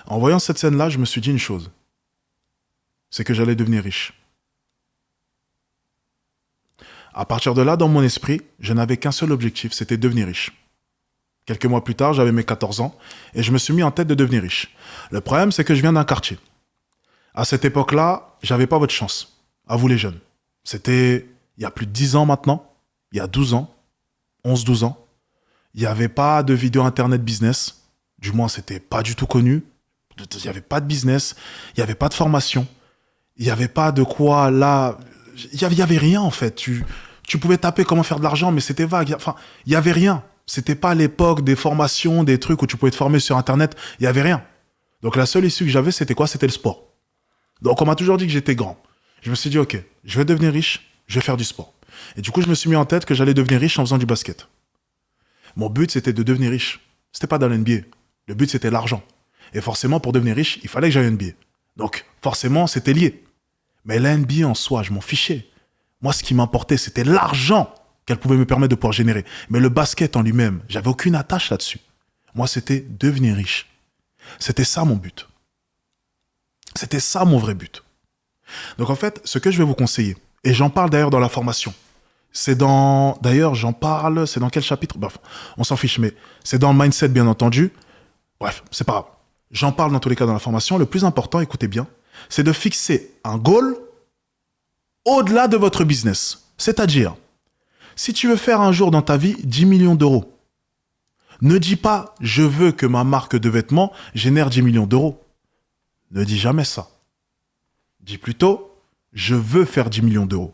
[SPEAKER 1] En voyant cette scène-là, je me suis dit une chose. C'est que j'allais devenir riche. À partir de là, dans mon esprit, je n'avais qu'un seul objectif, c'était devenir riche. Quelques mois plus tard, j'avais mes 14 ans et je me suis mis en tête de devenir riche. Le problème, c'est que je viens d'un quartier. À cette époque-là, j'avais pas votre chance. À vous les jeunes. C'était il y a plus de 10 ans maintenant. Il y a 12 ans. 11-12 ans. Il n'y avait pas de vidéo internet business. Du moins, c'était pas du tout connu. Il n'y avait pas de business. Il n'y avait pas de formation. Il n'y avait pas de quoi là. Il y avait rien en fait. Tu pouvais taper comment faire de l'argent, mais c'était vague. Enfin, il y avait rien. C'était pas l'époque des formations, des trucs où tu pouvais te former sur internet. Il y avait rien. Donc la seule issue que j'avais, c'était quoi? C'était le sport. Donc on m'a toujours dit que j'étais grand. Je me suis dit, ok, je vais devenir riche, je vais faire du sport. Et du coup, je me suis mis en tête que j'allais devenir riche en faisant du basket. Mon but, c'était de devenir riche. C'était pas dans l'NBA. Le but, c'était l'argent. Et forcément, pour devenir riche, il fallait que j'aille à NBA. Donc, forcément, c'était lié. Mais la NBA en soi, je m'en fichais. Moi, ce qui m'importait, c'était l'argent qu'elle pouvait me permettre de pouvoir générer. Mais le basket en lui-même, j'avais aucune attache là-dessus. Moi, c'était devenir riche. C'était ça mon but. C'était ça mon vrai but. Donc, en fait, ce que je vais vous conseiller, et j'en parle d'ailleurs dans la formation, d'ailleurs, j'en parle, c'est dans quel chapitre? Bref, on s'en fiche, mais c'est dans le mindset, bien entendu. Bref, c'est pas grave. J'en parle dans tous les cas dans la formation. Le plus important, écoutez bien, c'est de fixer un goal au-delà de votre business. C'est-à-dire, si tu veux faire un jour dans ta vie 10 millions d'euros, ne dis pas « je veux que ma marque de vêtements génère 10 millions d'euros ». Ne dis jamais ça. Dis plutôt « je veux faire 10 millions d'euros ».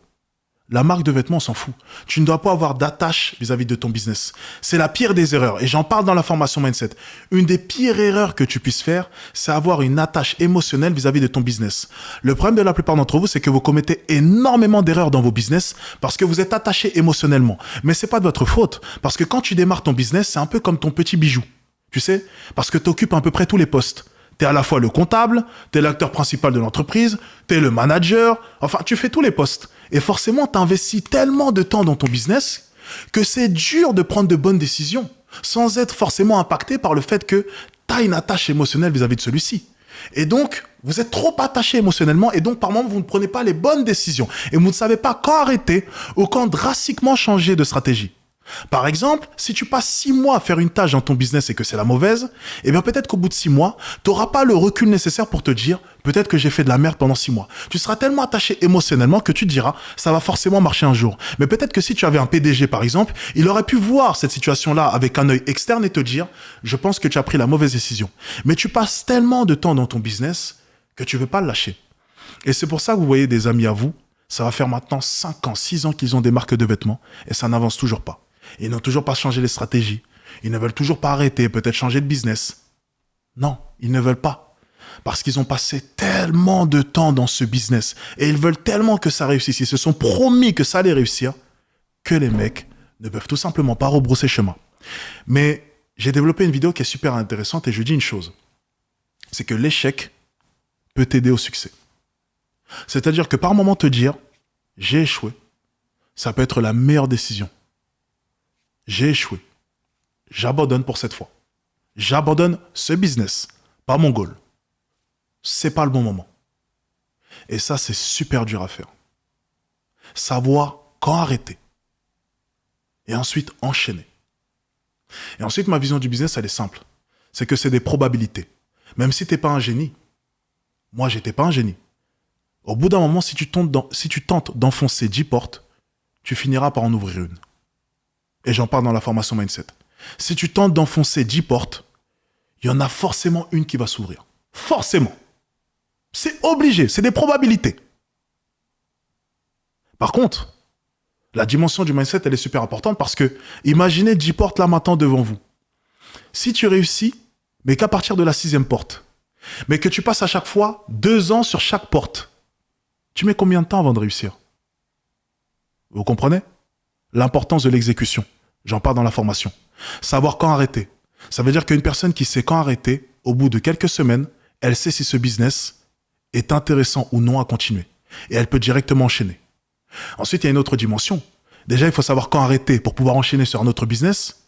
[SPEAKER 1] La marque de vêtements, on s'en fout. Tu ne dois pas avoir d'attache vis-à-vis de ton business. C'est la pire des erreurs. Et j'en parle dans la formation Mindset. Une des pires erreurs que tu puisses faire, c'est avoir une attache émotionnelle vis-à-vis de ton business. Le problème de la plupart d'entre vous, c'est que vous commettez énormément d'erreurs dans vos business parce que vous êtes attaché émotionnellement. Mais c'est pas de votre faute. Parce que quand tu démarres ton business, c'est un peu comme ton petit bijou. Tu sais? Parce que tu occupes à peu près tous les postes. Tu es à la fois le comptable, tu es l'acteur principal de l'entreprise, tu es le manager, enfin, tu fais tous les postes. Et forcément, tu investis tellement de temps dans ton business que c'est dur de prendre de bonnes décisions sans être forcément impacté par le fait que tu as une attache émotionnelle vis-à-vis de celui-ci. Et donc, vous êtes trop attaché émotionnellement et donc, par moment, vous ne prenez pas les bonnes décisions et vous ne savez pas quand arrêter ou quand drastiquement changer de stratégie. Par exemple, si tu passes 6 mois à faire une tâche dans ton business et que c'est la mauvaise, eh bien peut-être qu'au bout de 6 mois, tu n'auras pas le recul nécessaire pour te dire peut-être que j'ai fait de la merde pendant 6 mois. Tu seras tellement attaché émotionnellement que tu te diras ça va forcément marcher un jour. Mais peut-être que si tu avais un PDG par exemple, il aurait pu voir cette situation-là avec un œil externe et te dire je pense que tu as pris la mauvaise décision. Mais tu passes tellement de temps dans ton business que tu ne veux pas le lâcher. Et c'est pour ça que vous voyez des amis à vous, ça va faire maintenant 5 ans, 6 ans qu'ils ont des marques de vêtements et ça n'avance toujours pas. Ils n'ont toujours pas changé les stratégies. Ils ne veulent toujours pas arrêter, peut-être changer de business. Non, ils ne veulent pas. Parce qu'ils ont passé tellement de temps dans ce business et ils veulent tellement que ça réussisse. Ils se sont promis que ça allait réussir que les mecs ne peuvent tout simplement pas rebrousser chemin. Mais j'ai développé une vidéo qui est super intéressante et je dis une chose. C'est que l'échec peut t'aider au succès. C'est-à-dire que par moment te dire « j'ai échoué », ça peut être la meilleure décision. J'ai échoué. J'abandonne pour cette fois. J'abandonne ce business, pas mon goal. C'est pas le bon moment. Et ça, c'est super dur à faire. Savoir quand arrêter. Et ensuite, enchaîner. Et ensuite, ma vision du business, elle est simple. C'est que c'est des probabilités. Même si t'es pas un génie. Moi, j'étais pas un génie. Au bout d'un moment, si tu tentes d'enfoncer 10 portes, tu finiras par en ouvrir une. Et j'en parle dans la formation Mindset. Si tu tentes d'enfoncer 10 portes, il y en a forcément une qui va s'ouvrir. Forcément. C'est obligé, c'est des probabilités. Par contre, la dimension du mindset, elle est super importante parce que, imaginez 10 portes là maintenant devant vous. Si tu réussis, mais qu'à partir de la 6e porte, mais que tu passes à chaque fois 2 ans sur chaque porte, tu mets combien de temps avant de réussir? Vous comprenez? L'importance de l'exécution. J'en parle dans la formation. Savoir quand arrêter. Ça veut dire qu'une personne qui sait quand arrêter, au bout de quelques semaines, elle sait si ce business est intéressant ou non à continuer. Et elle peut directement enchaîner. Ensuite, il y a une autre dimension. Déjà, il faut savoir quand arrêter pour pouvoir enchaîner sur un autre business.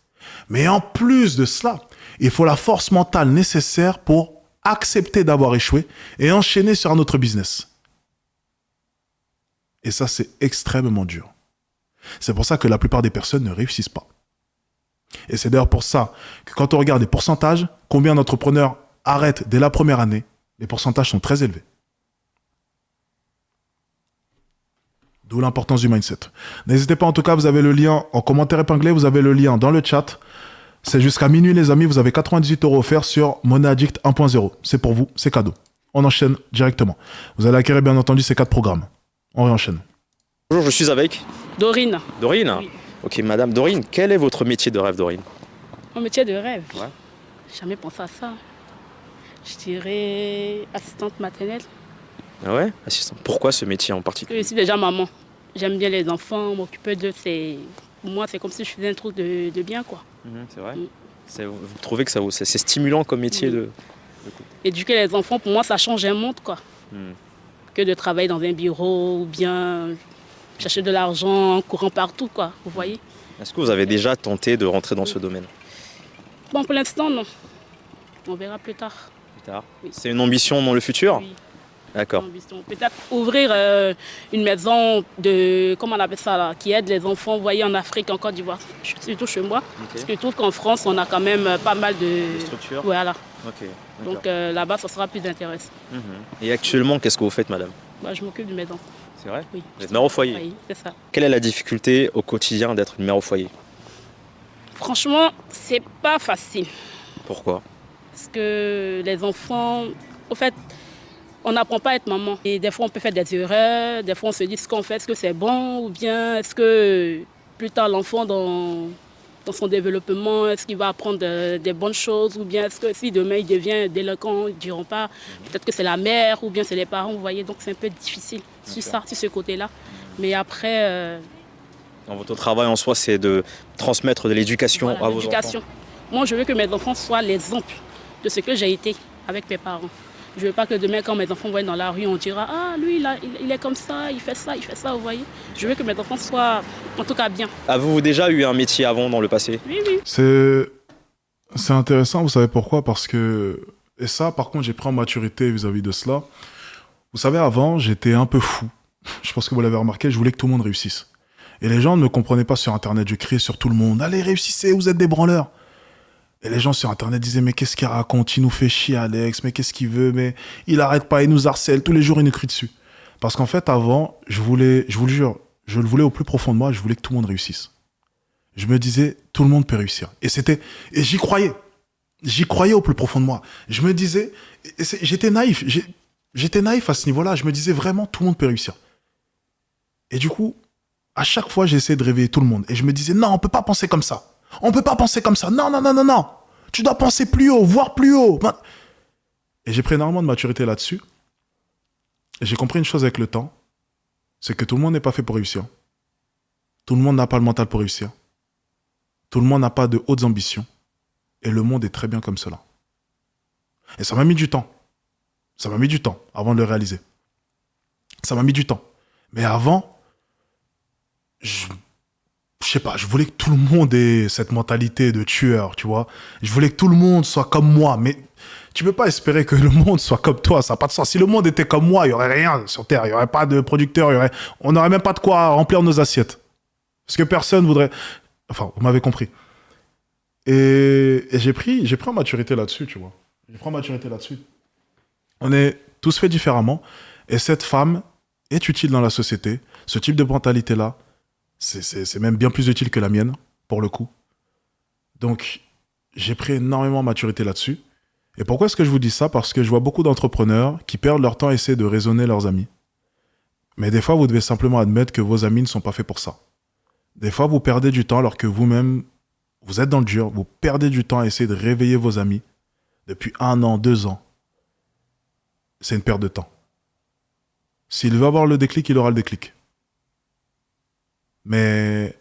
[SPEAKER 1] Mais en plus de cela, il faut la force mentale nécessaire pour accepter d'avoir échoué et enchaîner sur un autre business. Et ça, c'est extrêmement dur. C'est pour ça que la plupart des personnes ne réussissent pas. Et c'est d'ailleurs pour ça que quand on regarde les pourcentages, combien d'entrepreneurs arrêtent dès la première année, les pourcentages sont très élevés. D'où l'importance du mindset. N'hésitez pas, en tout cas, vous avez le lien en commentaire épinglé, vous avez le lien dans le chat C'est jusqu'à minuit, les amis. Vous avez 98 € offerts sur Money Addict 1.0. C'est pour vous, c'est cadeau. On enchaîne directement. Vous allez acquérir, bien entendu, ces 4 programmes. On réenchaîne.
[SPEAKER 4] Bonjour, je suis avec
[SPEAKER 8] Dorine.
[SPEAKER 4] Dorine.
[SPEAKER 8] Oui.
[SPEAKER 4] Ok, madame Dorine, quel est votre métier de rêve, Dorine?
[SPEAKER 8] Mon métier de rêve.
[SPEAKER 4] Ouais.
[SPEAKER 8] J'ai jamais pensé à ça. Je dirais assistante maternelle.
[SPEAKER 4] Ah ouais, assistant. Pourquoi ce métier en particulier?
[SPEAKER 8] Je suis déjà maman. J'aime bien les enfants, m'occuper d'eux. Pour moi, c'est comme si je faisais un truc de bien, quoi.
[SPEAKER 4] C'est vrai.
[SPEAKER 8] Mm.
[SPEAKER 4] Vous trouvez que c'est stimulant comme métier
[SPEAKER 8] Oui.
[SPEAKER 4] de...
[SPEAKER 8] Éduquer les enfants, pour moi, ça change un monde, quoi. Que de travailler dans un bureau ou bien chercher de l'argent en courant partout, quoi. Vous voyez?
[SPEAKER 4] Est-ce que vous avez déjà tenté de rentrer dans ce domaine?
[SPEAKER 8] Bon, pour l'instant, non. On verra plus tard.
[SPEAKER 4] Plus tard.
[SPEAKER 8] Oui.
[SPEAKER 4] C'est une ambition dans le futur?
[SPEAKER 8] Oui.
[SPEAKER 4] D'accord.
[SPEAKER 8] Peut-être ouvrir une maison de, comment on appelle ça là, qui aide les enfants, vous voyez, en Afrique, en Côte d'Ivoire, surtout chez moi. Parce que je trouve qu'en France, on a quand même pas mal de
[SPEAKER 4] structures.
[SPEAKER 8] Voilà.
[SPEAKER 4] Ok.
[SPEAKER 8] Donc là-bas, ça sera plus intéressant.
[SPEAKER 4] Et actuellement, qu'est-ce que vous faites, madame?
[SPEAKER 8] Moi, je m'occupe de mes enfants.
[SPEAKER 4] C'est vrai?
[SPEAKER 8] Oui.
[SPEAKER 4] Vous êtes mère au foyer?
[SPEAKER 8] Oui, c'est ça.
[SPEAKER 4] Quelle est la difficulté au quotidien d'être une mère au foyer?
[SPEAKER 8] Franchement, c'est pas facile.
[SPEAKER 4] Pourquoi?
[SPEAKER 8] Parce que les enfants, au fait, on n'apprend pas à être maman. Et des fois, on peut faire des erreurs. Des fois, on se dit ce qu'on fait, est-ce que c'est bon? Ou bien est-ce que plus tard, l'enfant, dans son développement, est-ce qu'il va apprendre des bonnes choses? Ou bien est-ce que si demain, il devient délinquant, ils ne diront pas peut-être que c'est la mère ou bien c'est les parents, vous voyez. Donc, c'est un peu difficile sur ça, sur ce côté-là. Mais après...
[SPEAKER 4] Dans votre travail en soi, c'est de transmettre de l'éducation
[SPEAKER 8] voilà,
[SPEAKER 4] à vos
[SPEAKER 8] l'éducation.
[SPEAKER 4] enfants.
[SPEAKER 8] Moi, je veux que mes enfants soient l'exemple de ce que j'ai été avec mes parents. Je ne veux pas que demain, quand mes enfants vont être dans la rue, on dira « Ah, lui, il est comme ça, il fait ça, vous voyez ?» Je veux que mes enfants soient, en tout cas, bien.
[SPEAKER 4] Avez-vous déjà eu un métier avant dans le passé?
[SPEAKER 8] Oui, oui.
[SPEAKER 1] C'est intéressant, vous savez pourquoi? Parce que... Et ça, par contre, j'ai pris en maturité vis-à-vis de cela. Vous savez, avant, j'étais un peu fou. Je pense que vous l'avez remarqué, je voulais que tout le monde réussisse. Et les gens ne me comprenaient pas sur Internet. Je criais sur tout le monde. Allez, réussissez, vous êtes des branleurs. Et les gens sur Internet disaient, mais qu'est-ce qu'il raconte? Il nous fait chier, Alex. Mais qu'est-ce qu'il veut? Mais il arrête pas, il nous harcèle. Tous les jours, il nous crie dessus. Parce qu'en fait, avant, je vous le voulais au plus profond de moi. Je voulais que tout le monde réussisse. Je me disais, tout le monde peut réussir. Et j'y croyais. J'y croyais au plus profond de moi. Je me disais, j'étais naïf. J'étais naïf à ce niveau-là. Je me disais vraiment, tout le monde peut réussir. Et du coup, à chaque fois, j'essayais de réveiller tout le monde. Et je me disais, non, on peut pas penser comme ça. On peut pas penser comme ça. Non, non, non, non, non. Tu dois penser plus haut, voir plus haut. Et j'ai pris énormément de maturité là-dessus. Et j'ai compris une chose avec le temps. C'est que tout le monde n'est pas fait pour réussir. Tout le monde n'a pas le mental pour réussir. Tout le monde n'a pas de hautes ambitions. Et le monde est très bien comme cela. Et ça m'a mis du temps. Ça m'a mis du temps avant de le réaliser. Ça m'a mis du temps. Mais avant, je sais pas, je voulais que tout le monde ait cette mentalité de tueur, tu vois. Je voulais que tout le monde soit comme moi, mais tu peux pas espérer que le monde soit comme toi, ça n'a pas de sens. Si le monde était comme moi, il y aurait rien sur Terre, il y aurait pas de producteurs, on n'aurait même pas de quoi remplir nos assiettes. Parce que personne voudrait... Enfin, vous m'avez compris. Et j'ai pris en maturité là-dessus, tu vois. J'ai pris en maturité là-dessus. On est tous faits différemment, et cette femme est utile dans la société. Ce type de mentalité-là, c'est même bien plus utile que la mienne, pour le coup. Donc, j'ai pris énormément de maturité là-dessus. Et pourquoi est-ce que je vous dis ça? Parce que je vois beaucoup d'entrepreneurs qui perdent leur temps à essayer de raisonner leurs amis. Mais des fois, vous devez simplement admettre que vos amis ne sont pas faits pour ça. Des fois, vous perdez du temps alors que vous-même, vous êtes dans le dur. Vous perdez du temps à essayer de réveiller vos amis depuis 1 an, 2 ans. C'est une perte de temps. S'il veut avoir le déclic, il aura le déclic. Mais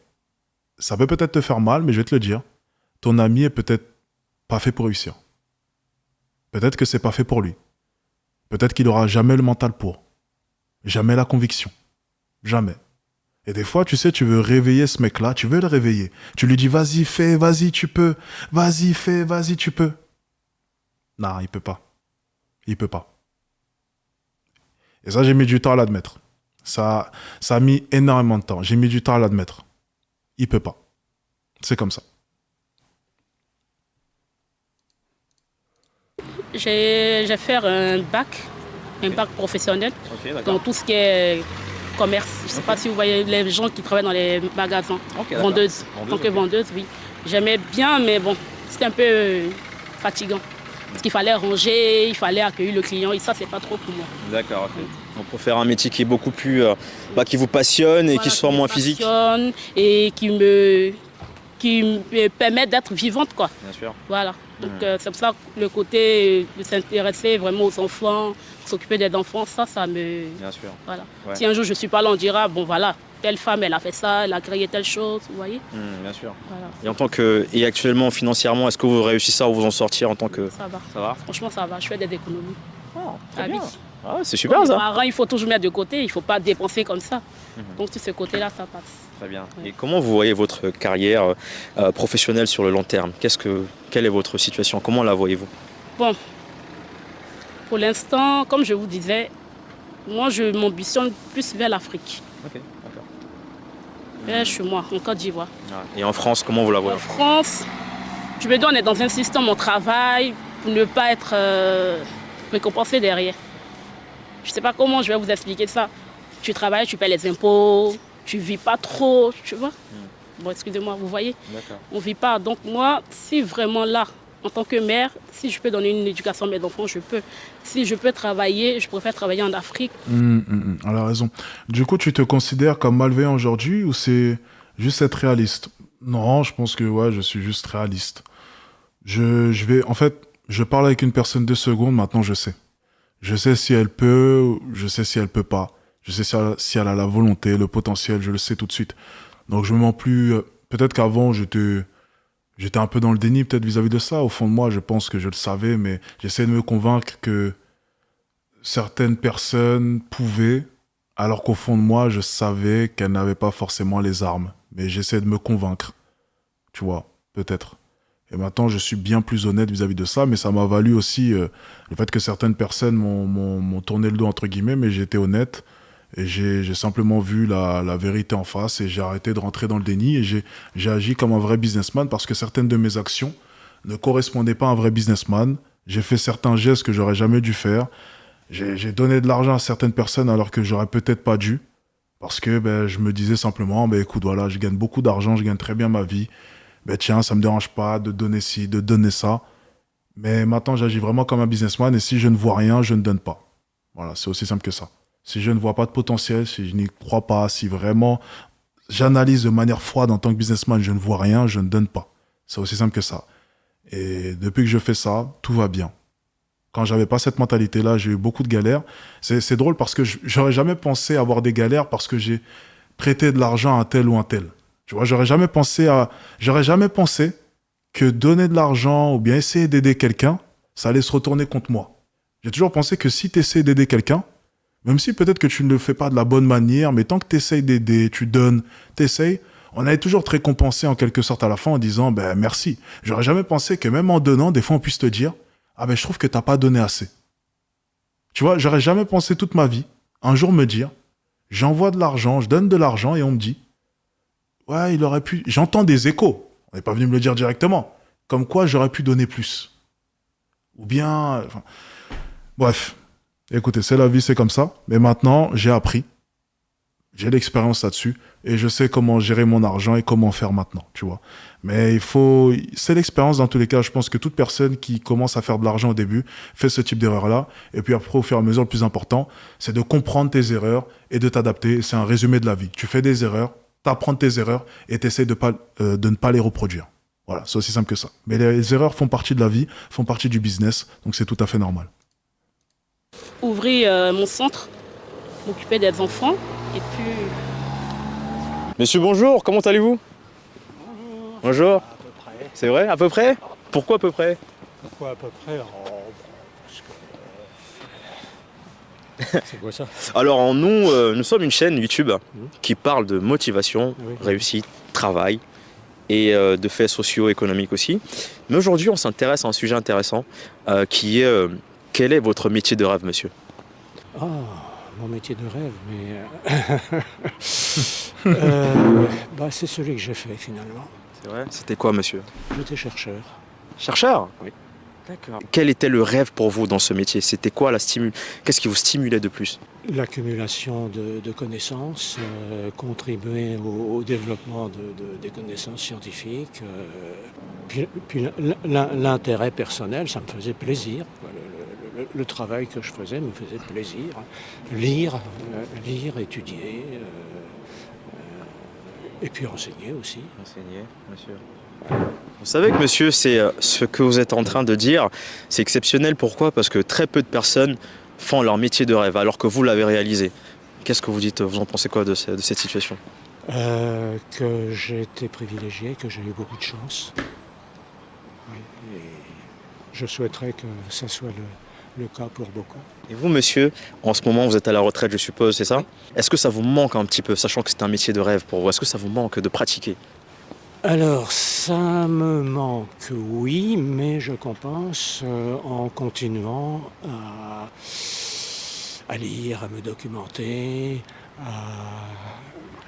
[SPEAKER 1] ça peut peut-être te faire mal, mais je vais te le dire. Ton ami est peut-être pas fait pour réussir. Peut-être que c'est pas fait pour lui. Peut-être qu'il aura jamais le mental pour. Jamais la conviction. Jamais. Et des fois, tu sais, tu veux réveiller ce mec-là, tu veux le réveiller. Tu lui dis, vas-y, fais, vas-y, tu peux. Vas-y, fais, vas-y, tu peux. Non, il peut pas. Il peut pas. Et ça, j'ai mis du temps à l'admettre. Ça a mis énormément de temps. J'ai mis du temps à l'admettre. Il peut pas. C'est comme ça.
[SPEAKER 8] J'ai fait un bac professionnel dans tout ce qui est commerce. Je ne sais pas si vous voyez les gens qui travaillent dans les magasins. Vendeuses. En tant que vendeuse, oui. J'aimais bien, mais bon, c'était un peu fatigant. Parce qu'il fallait ranger, il fallait accueillir le client et ça, c'est pas trop pour moi.
[SPEAKER 4] D'accord, ok. Donc pour faire un métier qui est beaucoup plus, qui vous passionne et
[SPEAKER 8] Voilà,
[SPEAKER 4] qui soit moins
[SPEAKER 8] me
[SPEAKER 4] physique.
[SPEAKER 8] passionne et qui me permet d'être vivante, quoi.
[SPEAKER 4] Bien sûr.
[SPEAKER 8] Voilà. Donc c'est pour ça que le côté de s'intéresser vraiment aux enfants, s'occuper des enfants, ça me...
[SPEAKER 4] Bien sûr.
[SPEAKER 8] Voilà.
[SPEAKER 4] Ouais.
[SPEAKER 8] Si un jour je suis pas là, on dira, bon voilà, telle femme, elle a fait ça, elle a créé telle chose, vous voyez.
[SPEAKER 4] Bien sûr.
[SPEAKER 8] Voilà.
[SPEAKER 4] Et actuellement, financièrement, est-ce que vous réussissez à vous en sortir en tant que...
[SPEAKER 8] Ça va.
[SPEAKER 4] Ça va?
[SPEAKER 8] Franchement, ça va. Je fais des économies.
[SPEAKER 4] Très
[SPEAKER 8] Ah
[SPEAKER 4] bien.
[SPEAKER 8] oui.
[SPEAKER 4] Ah, c'est super
[SPEAKER 8] Comme
[SPEAKER 4] ça.
[SPEAKER 8] les parents, il faut toujours mettre de côté, il ne faut pas dépenser comme ça. Donc, de ce côté-là, ça passe.
[SPEAKER 4] Très bien.
[SPEAKER 8] Ouais.
[SPEAKER 4] Et comment vous voyez votre carrière professionnelle sur le long terme? Quelle est votre situation? Comment la voyez-vous?
[SPEAKER 8] Bon, pour l'instant, comme je vous disais, moi, je m'ambitionne plus vers l'Afrique.
[SPEAKER 4] Ok, d'accord.
[SPEAKER 8] Vers chez moi, en Côte d'Ivoire.
[SPEAKER 4] Et en France, comment vous la voyez?
[SPEAKER 8] En France, je me dis, on est dans un système, on travaille pour ne pas être récompensé derrière. Je ne sais pas comment je vais vous expliquer ça. Tu travailles, tu paies les impôts, tu ne vis pas trop, tu vois. Bon, excusez-moi, vous voyez,
[SPEAKER 4] D'accord.
[SPEAKER 8] on ne vit pas. Donc moi, si vraiment là, en tant que mère, si je peux donner une éducation à mes enfants, je peux. Si je peux travailler, je préfère travailler en Afrique.
[SPEAKER 1] Elle a raison. Du coup, tu te considères comme malveillant aujourd'hui ou c'est juste être réaliste? Non, je pense que ouais, je suis juste réaliste. En fait, je parle avec une personne 2 secondes, maintenant je sais. Je sais si elle peut, je sais si elle peut pas. Je sais si elle a la volonté, le potentiel, je le sais tout de suite. Donc je me mens plus. Peut-être qu'avant, j'étais un peu dans le déni peut-être vis-à-vis de ça. Au fond de moi, je pense que je le savais, mais j'essaie de me convaincre que certaines personnes pouvaient, alors qu'au fond de moi, je savais qu'elles n'avaient pas forcément les armes. Mais j'essaie de me convaincre, tu vois, peut-être. Et maintenant, je suis bien plus honnête vis-à-vis de ça, mais ça m'a valu aussi le fait que certaines personnes m'ont tourné le dos, entre guillemets, mais j'étais honnête. Et j'ai simplement vu la vérité en face et j'ai arrêté de rentrer dans le déni et j'ai agi comme un vrai businessman parce que certaines de mes actions ne correspondaient pas à un vrai businessman. J'ai fait certains gestes que j'aurais jamais dû faire. J'ai donné de l'argent à certaines personnes alors que j'aurais peut-être pas dû parce que je me disais simplement, écoute, voilà, je gagne beaucoup d'argent, je gagne très bien ma vie. Tiens, ça me dérange pas de donner ci, de donner ça. Mais maintenant, j'agis vraiment comme un businessman et si je ne vois rien, je ne donne pas. Voilà, c'est aussi simple que ça. Si je ne vois pas de potentiel, si je n'y crois pas, si vraiment j'analyse de manière froide en tant que businessman, je ne vois rien, je ne donne pas. C'est aussi simple que ça. Et depuis que je fais ça, tout va bien. Quand j'avais pas cette mentalité-là, j'ai eu beaucoup de galères. C'est drôle parce que j'aurais jamais pensé avoir des galères parce que j'ai prêté de l'argent à un tel ou un tel. Tu vois, j'aurais jamais pensé que donner de l'argent ou bien essayer d'aider quelqu'un, ça allait se retourner contre moi. J'ai toujours pensé que si tu essaies d'aider quelqu'un, même si peut-être que tu ne le fais pas de la bonne manière, mais tant que tu essayes d'aider, tu donnes, tu essayes, on allait toujours te récompenser en quelque sorte à la fin en disant merci. J'aurais jamais pensé que même en donnant, des fois on puisse te dire je trouve que tu n'as pas donné assez. Tu vois, j'aurais jamais pensé toute ma vie, un jour me dire, j'envoie de l'argent, je donne de l'argent et on me dit ouais, il aurait pu... J'entends des échos, on n'est pas venu me le dire directement, comme quoi j'aurais pu donner plus. Ou bien... Bref. Écoutez, c'est la vie, c'est comme ça. Mais maintenant, j'ai appris. J'ai l'expérience là-dessus. Et je sais comment gérer mon argent et comment faire maintenant, tu vois. Mais c'est l'expérience dans tous les cas. Je pense que toute personne qui commence à faire de l'argent au début fait ce type d'erreur-là. Et puis après, au fur et à mesure, le plus important, c'est de comprendre tes erreurs et de t'adapter. C'est un résumé de la vie. Tu fais des erreurs, t'apprends tes erreurs et t'essaies de ne pas les reproduire. Voilà, c'est aussi simple que ça. Mais les erreurs font partie de la vie, font partie du business. Donc c'est tout à fait normal.
[SPEAKER 8] Ouvrir mon centre, m'occuper des enfants et puis...
[SPEAKER 4] Monsieur, bonjour, comment allez-vous? Bonjour.
[SPEAKER 9] À peu près.
[SPEAKER 4] C'est vrai, à peu près? Pourquoi à peu près?
[SPEAKER 9] Pourquoi à peu près? C'est quoi ça?
[SPEAKER 4] Alors nous sommes une chaîne YouTube qui parle de motivation,
[SPEAKER 9] Oui.
[SPEAKER 4] réussite, travail et de faits socio-économiques aussi. Mais aujourd'hui, on s'intéresse à un sujet intéressant qui est quel est votre métier de rêve, monsieur?
[SPEAKER 9] Ah, mon métier de rêve, mais c'est celui que j'ai fait finalement.
[SPEAKER 4] C'est vrai. C'était quoi, monsieur?
[SPEAKER 9] J'étais chercheur.
[SPEAKER 4] Chercheur?
[SPEAKER 9] Oui.
[SPEAKER 4] D'accord. Quel était le rêve pour vous dans ce métier? C'était quoi Qu'est-ce qui vous stimulait de plus?
[SPEAKER 9] L'accumulation de connaissances, contribuer au développement des connaissances scientifiques, puis l'intérêt personnel, ça me faisait plaisir. Le travail que je faisais me faisait plaisir. Lire, étudier, et puis enseigner aussi.
[SPEAKER 4] Enseigner, monsieur. Vous savez que monsieur, c'est ce que vous êtes en train de dire, c'est exceptionnel. Pourquoi? Parce que très peu de personnes font leur métier de rêve, alors que vous l'avez réalisé. Qu'est-ce que vous dites? Vous en pensez quoi de cette situation?
[SPEAKER 9] Que j'ai été privilégié, que j'ai eu beaucoup de chance. Oui, et je souhaiterais que ça soit le cas pour beaucoup.
[SPEAKER 4] Et vous, monsieur, en ce moment, vous êtes à la retraite, je suppose, c'est ça?
[SPEAKER 9] Oui.
[SPEAKER 4] Est-ce que ça vous manque un petit peu, sachant que c'est un métier de rêve pour vous? Est-ce que ça vous manque de pratiquer?
[SPEAKER 9] Alors, ça me manque, oui, mais je compense en continuant à lire, à me documenter,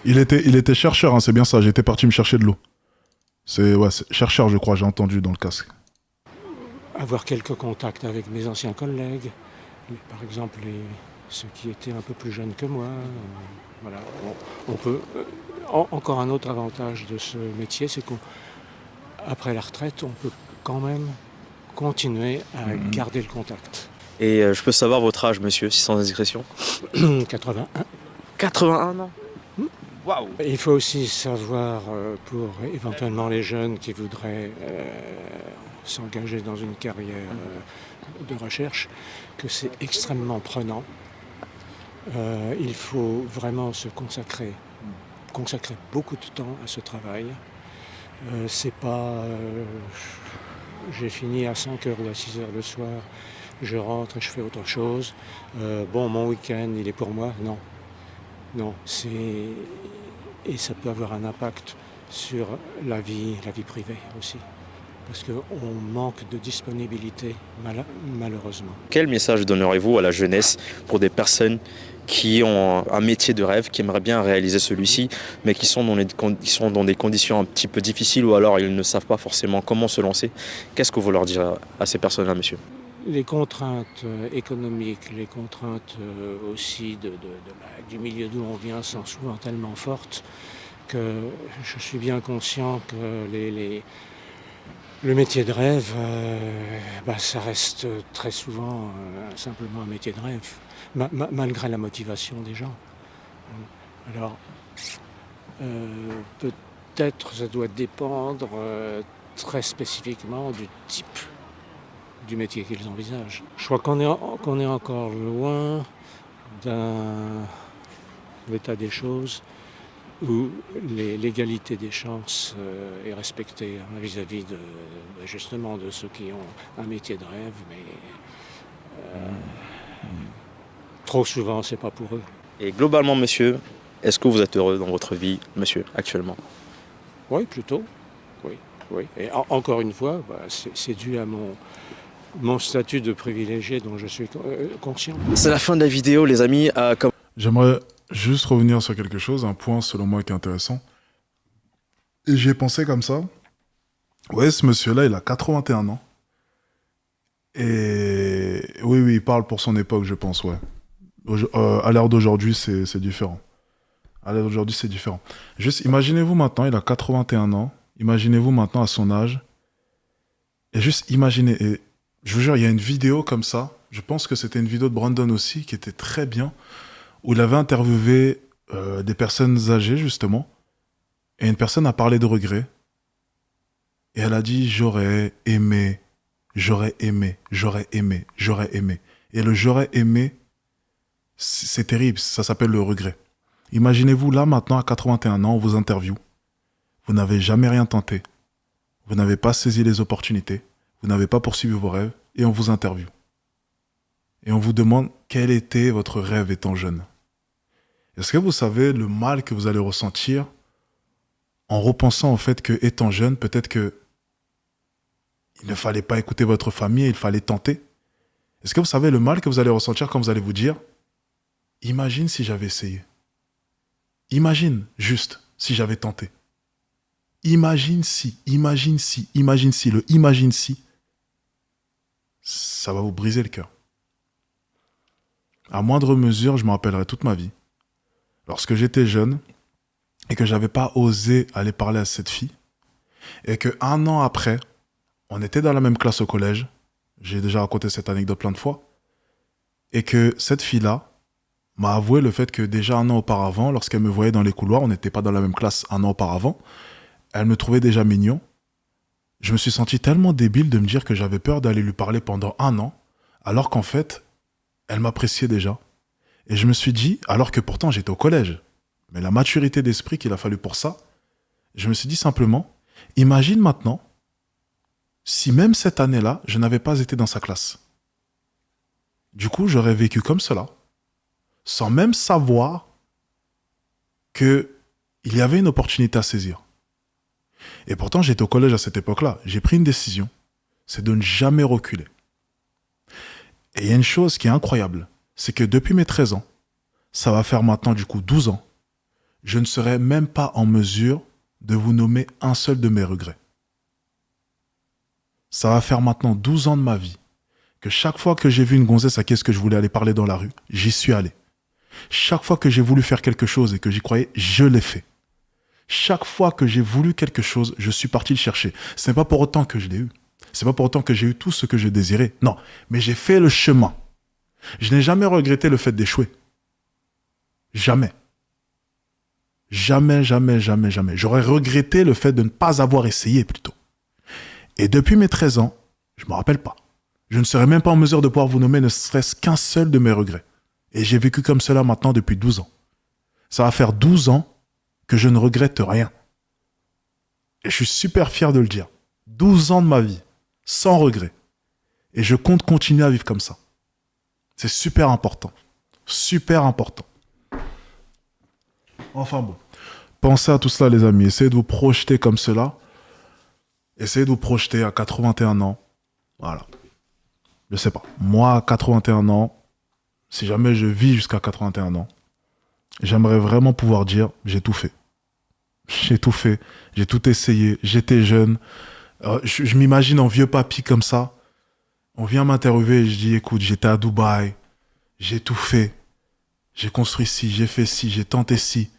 [SPEAKER 1] Il était chercheur, hein, c'est bien ça. J'étais parti me chercher de l'eau. C'est chercheur, je crois, j'ai entendu dans le casque.
[SPEAKER 9] avoir quelques contacts avec mes anciens collègues, par exemple ceux qui étaient un peu plus jeunes que moi. Voilà. On peut. Encore un autre avantage de ce métier, c'est qu'après la retraite, on peut quand même continuer à garder le contact.
[SPEAKER 4] Et je peux savoir votre âge, monsieur, si sans indiscrétion?
[SPEAKER 9] 81.
[SPEAKER 4] 81 ans.
[SPEAKER 9] Waouh! Il faut aussi savoir, pour éventuellement les jeunes qui voudraient s'engager dans une carrière de recherche, que c'est extrêmement prenant. Il faut vraiment se consacrer beaucoup de temps à ce travail. C'est pas j'ai fini à 5 heures ou à 6 heures le soir, je rentre et je fais autre chose. Mon week-end, il est pour moi. Non, et ça peut avoir un impact sur la vie privée aussi. Parce qu'on manque de disponibilité, malheureusement.
[SPEAKER 4] Quel message donneriez-vous à la jeunesse pour des personnes qui ont un métier de rêve, qui aimeraient bien réaliser celui-ci, mais qui sont dans des conditions un petit peu difficiles ou alors ils ne savent pas forcément comment se lancer? Qu'est-ce que vous leur direz à ces personnes-là, monsieur?
[SPEAKER 9] Les contraintes économiques, les contraintes aussi du milieu d'où on vient sont souvent tellement fortes que je suis bien conscient que le métier de rêve, ça reste très souvent simplement un métier de rêve, malgré la motivation des gens. Alors, peut-être ça doit dépendre très spécifiquement du type du métier qu'ils envisagent. Je crois qu'on est encore loin d'un état des choses où l'égalité des chances est respectée vis-à-vis justement de ceux qui ont un métier de rêve, mais trop souvent c'est pas pour eux.
[SPEAKER 4] Et globalement, monsieur, est-ce que vous êtes heureux dans votre vie, monsieur, actuellement?
[SPEAKER 9] Oui, plutôt. Oui. Et encore une fois, c'est dû à mon statut de privilégié dont je suis conscient.
[SPEAKER 4] C'est la fin de la vidéo, les amis.
[SPEAKER 1] J'aimerais juste revenir sur quelque chose, un point selon moi qui est intéressant. Et j'y ai pensé comme ça. Ouais, ce monsieur-là, il a 81 ans. Et oui, il parle pour son époque, je pense, ouais. À l'heure d'aujourd'hui, c'est différent. À l'heure d'aujourd'hui, c'est différent. Juste, imaginez-vous maintenant, il a 81 ans. Imaginez-vous maintenant à son âge. Et juste imaginez, et je vous jure, il y a une vidéo comme ça. Je pense que c'était une vidéo de Brandon aussi, qui était très bien, où il avait interviewé des personnes âgées, justement. Et une personne a parlé de regrets. Et elle a dit, j'aurais aimé. Et le j'aurais aimé, c'est terrible, ça s'appelle le regret. Imaginez-vous là maintenant à 81 ans, on vous interviewe. Vous n'avez jamais rien tenté. Vous n'avez pas saisi les opportunités. Vous n'avez pas poursuivi vos rêves. Et on vous interviewe. Et on vous demande quel était votre rêve étant jeune. Est-ce que vous savez le mal que vous allez ressentir en repensant au fait que étant jeune, peut-être que il ne fallait pas écouter votre famille, il fallait tenter? Est-ce que vous savez le mal que vous allez ressentir quand vous allez vous dire « Imagine si j'avais essayé. Imagine juste si j'avais tenté. Imagine si, le imagine si. » ça va vous briser le cœur. À moindre mesure, je m'en rappellerai toute ma vie. Lorsque j'étais jeune et que j'avais pas osé aller parler à cette fille, et que 1 an après, on était dans la même classe au collège, j'ai déjà raconté cette anecdote plein de fois, et que cette fille-là m'a avoué le fait que déjà 1 an auparavant, lorsqu'elle me voyait dans les couloirs, on n'était pas dans la même classe 1 an auparavant, elle me trouvait déjà mignon. Je me suis senti tellement débile de me dire que j'avais peur d'aller lui parler pendant 1 an, alors qu'en fait, elle m'appréciait déjà. Et je me suis dit, alors que pourtant j'étais au collège, mais la maturité d'esprit qu'il a fallu pour ça, je me suis dit simplement, imagine maintenant si même cette année-là, je n'avais pas été dans sa classe. Du coup, j'aurais vécu comme cela, sans même savoir qu'il y avait une opportunité à saisir. Et pourtant, j'étais au collège à cette époque-là. J'ai pris une décision, c'est de ne jamais reculer. Et il y a une chose qui est incroyable, c'est que depuis mes 13 ans, ça va faire maintenant du coup 12 ans, je ne serai même pas en mesure de vous nommer un seul de mes regrets. Ça va faire maintenant 12 ans de ma vie que chaque fois que j'ai vu une gonzesse à qui est-ce que je voulais aller parler dans la rue, j'y suis allé. Chaque fois que j'ai voulu faire quelque chose et que j'y croyais, je l'ai fait. Chaque fois que j'ai voulu quelque chose, je suis parti le chercher. Ce n'est pas pour autant que je l'ai eu. Ce n'est pas pour autant que j'ai eu tout ce que je désirais. Non, mais j'ai fait le chemin. Je n'ai jamais regretté le fait d'échouer. Jamais. Jamais, jamais, jamais, jamais. J'aurais regretté le fait de ne pas avoir essayé plutôt. Et depuis mes 13 ans, je ne me rappelle pas. Je ne serais même pas en mesure de pouvoir vous nommer ne serait-ce qu'un seul de mes regrets. Et j'ai vécu comme cela maintenant depuis 12 ans. Ça va faire 12 ans que je ne regrette rien. Et je suis super fier de le dire. 12 ans de ma vie, sans regret. Et je compte continuer à vivre comme ça. C'est super important. Super important. Enfin bon. Pensez à tout cela, les amis. Essayez de vous projeter comme cela. Essayez de vous projeter à 81 ans. Voilà. Je sais pas. Moi, à 81 ans, si jamais je vis jusqu'à 81 ans, j'aimerais vraiment pouvoir dire, j'ai tout fait. J'ai tout fait. J'ai tout essayé. J'étais jeune. Je m'imagine en vieux papy comme ça. On vient m'interviewer et je dis, écoute, j'étais à Dubaï. J'ai tout fait. J'ai construit ci, j'ai fait ci, j'ai tenté ci.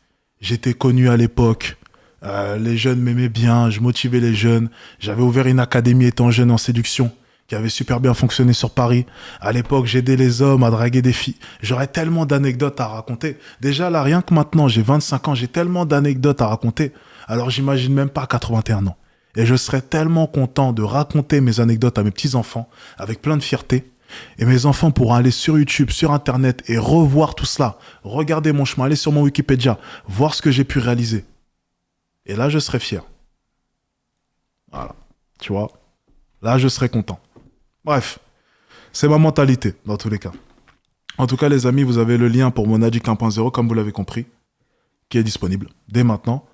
[SPEAKER 1] J'étais connu à l'époque. Les jeunes m'aimaient bien. Je motivais les jeunes. J'avais ouvert une académie étant jeune en séduction qui avait super bien fonctionné sur Paris. À l'époque, j'aidais les hommes à draguer des filles. J'aurais tellement d'anecdotes à raconter. Déjà, là, rien que maintenant, j'ai 25 ans, j'ai tellement d'anecdotes à raconter. Alors, j'imagine même pas 81 ans. Et je serais tellement content de raconter mes anecdotes à mes petits-enfants avec plein de fierté. Et mes enfants pourront aller sur YouTube, sur Internet et revoir tout cela. Regarder mon chemin, aller sur mon Wikipédia, voir ce que j'ai pu réaliser. Et là, je serais fier. Voilà. Tu vois? Là, je serais content. Bref, c'est ma mentalité, dans tous les cas. En tout cas, les amis, vous avez le lien pour mon Addict 1.0, comme vous l'avez compris, qui est disponible dès maintenant.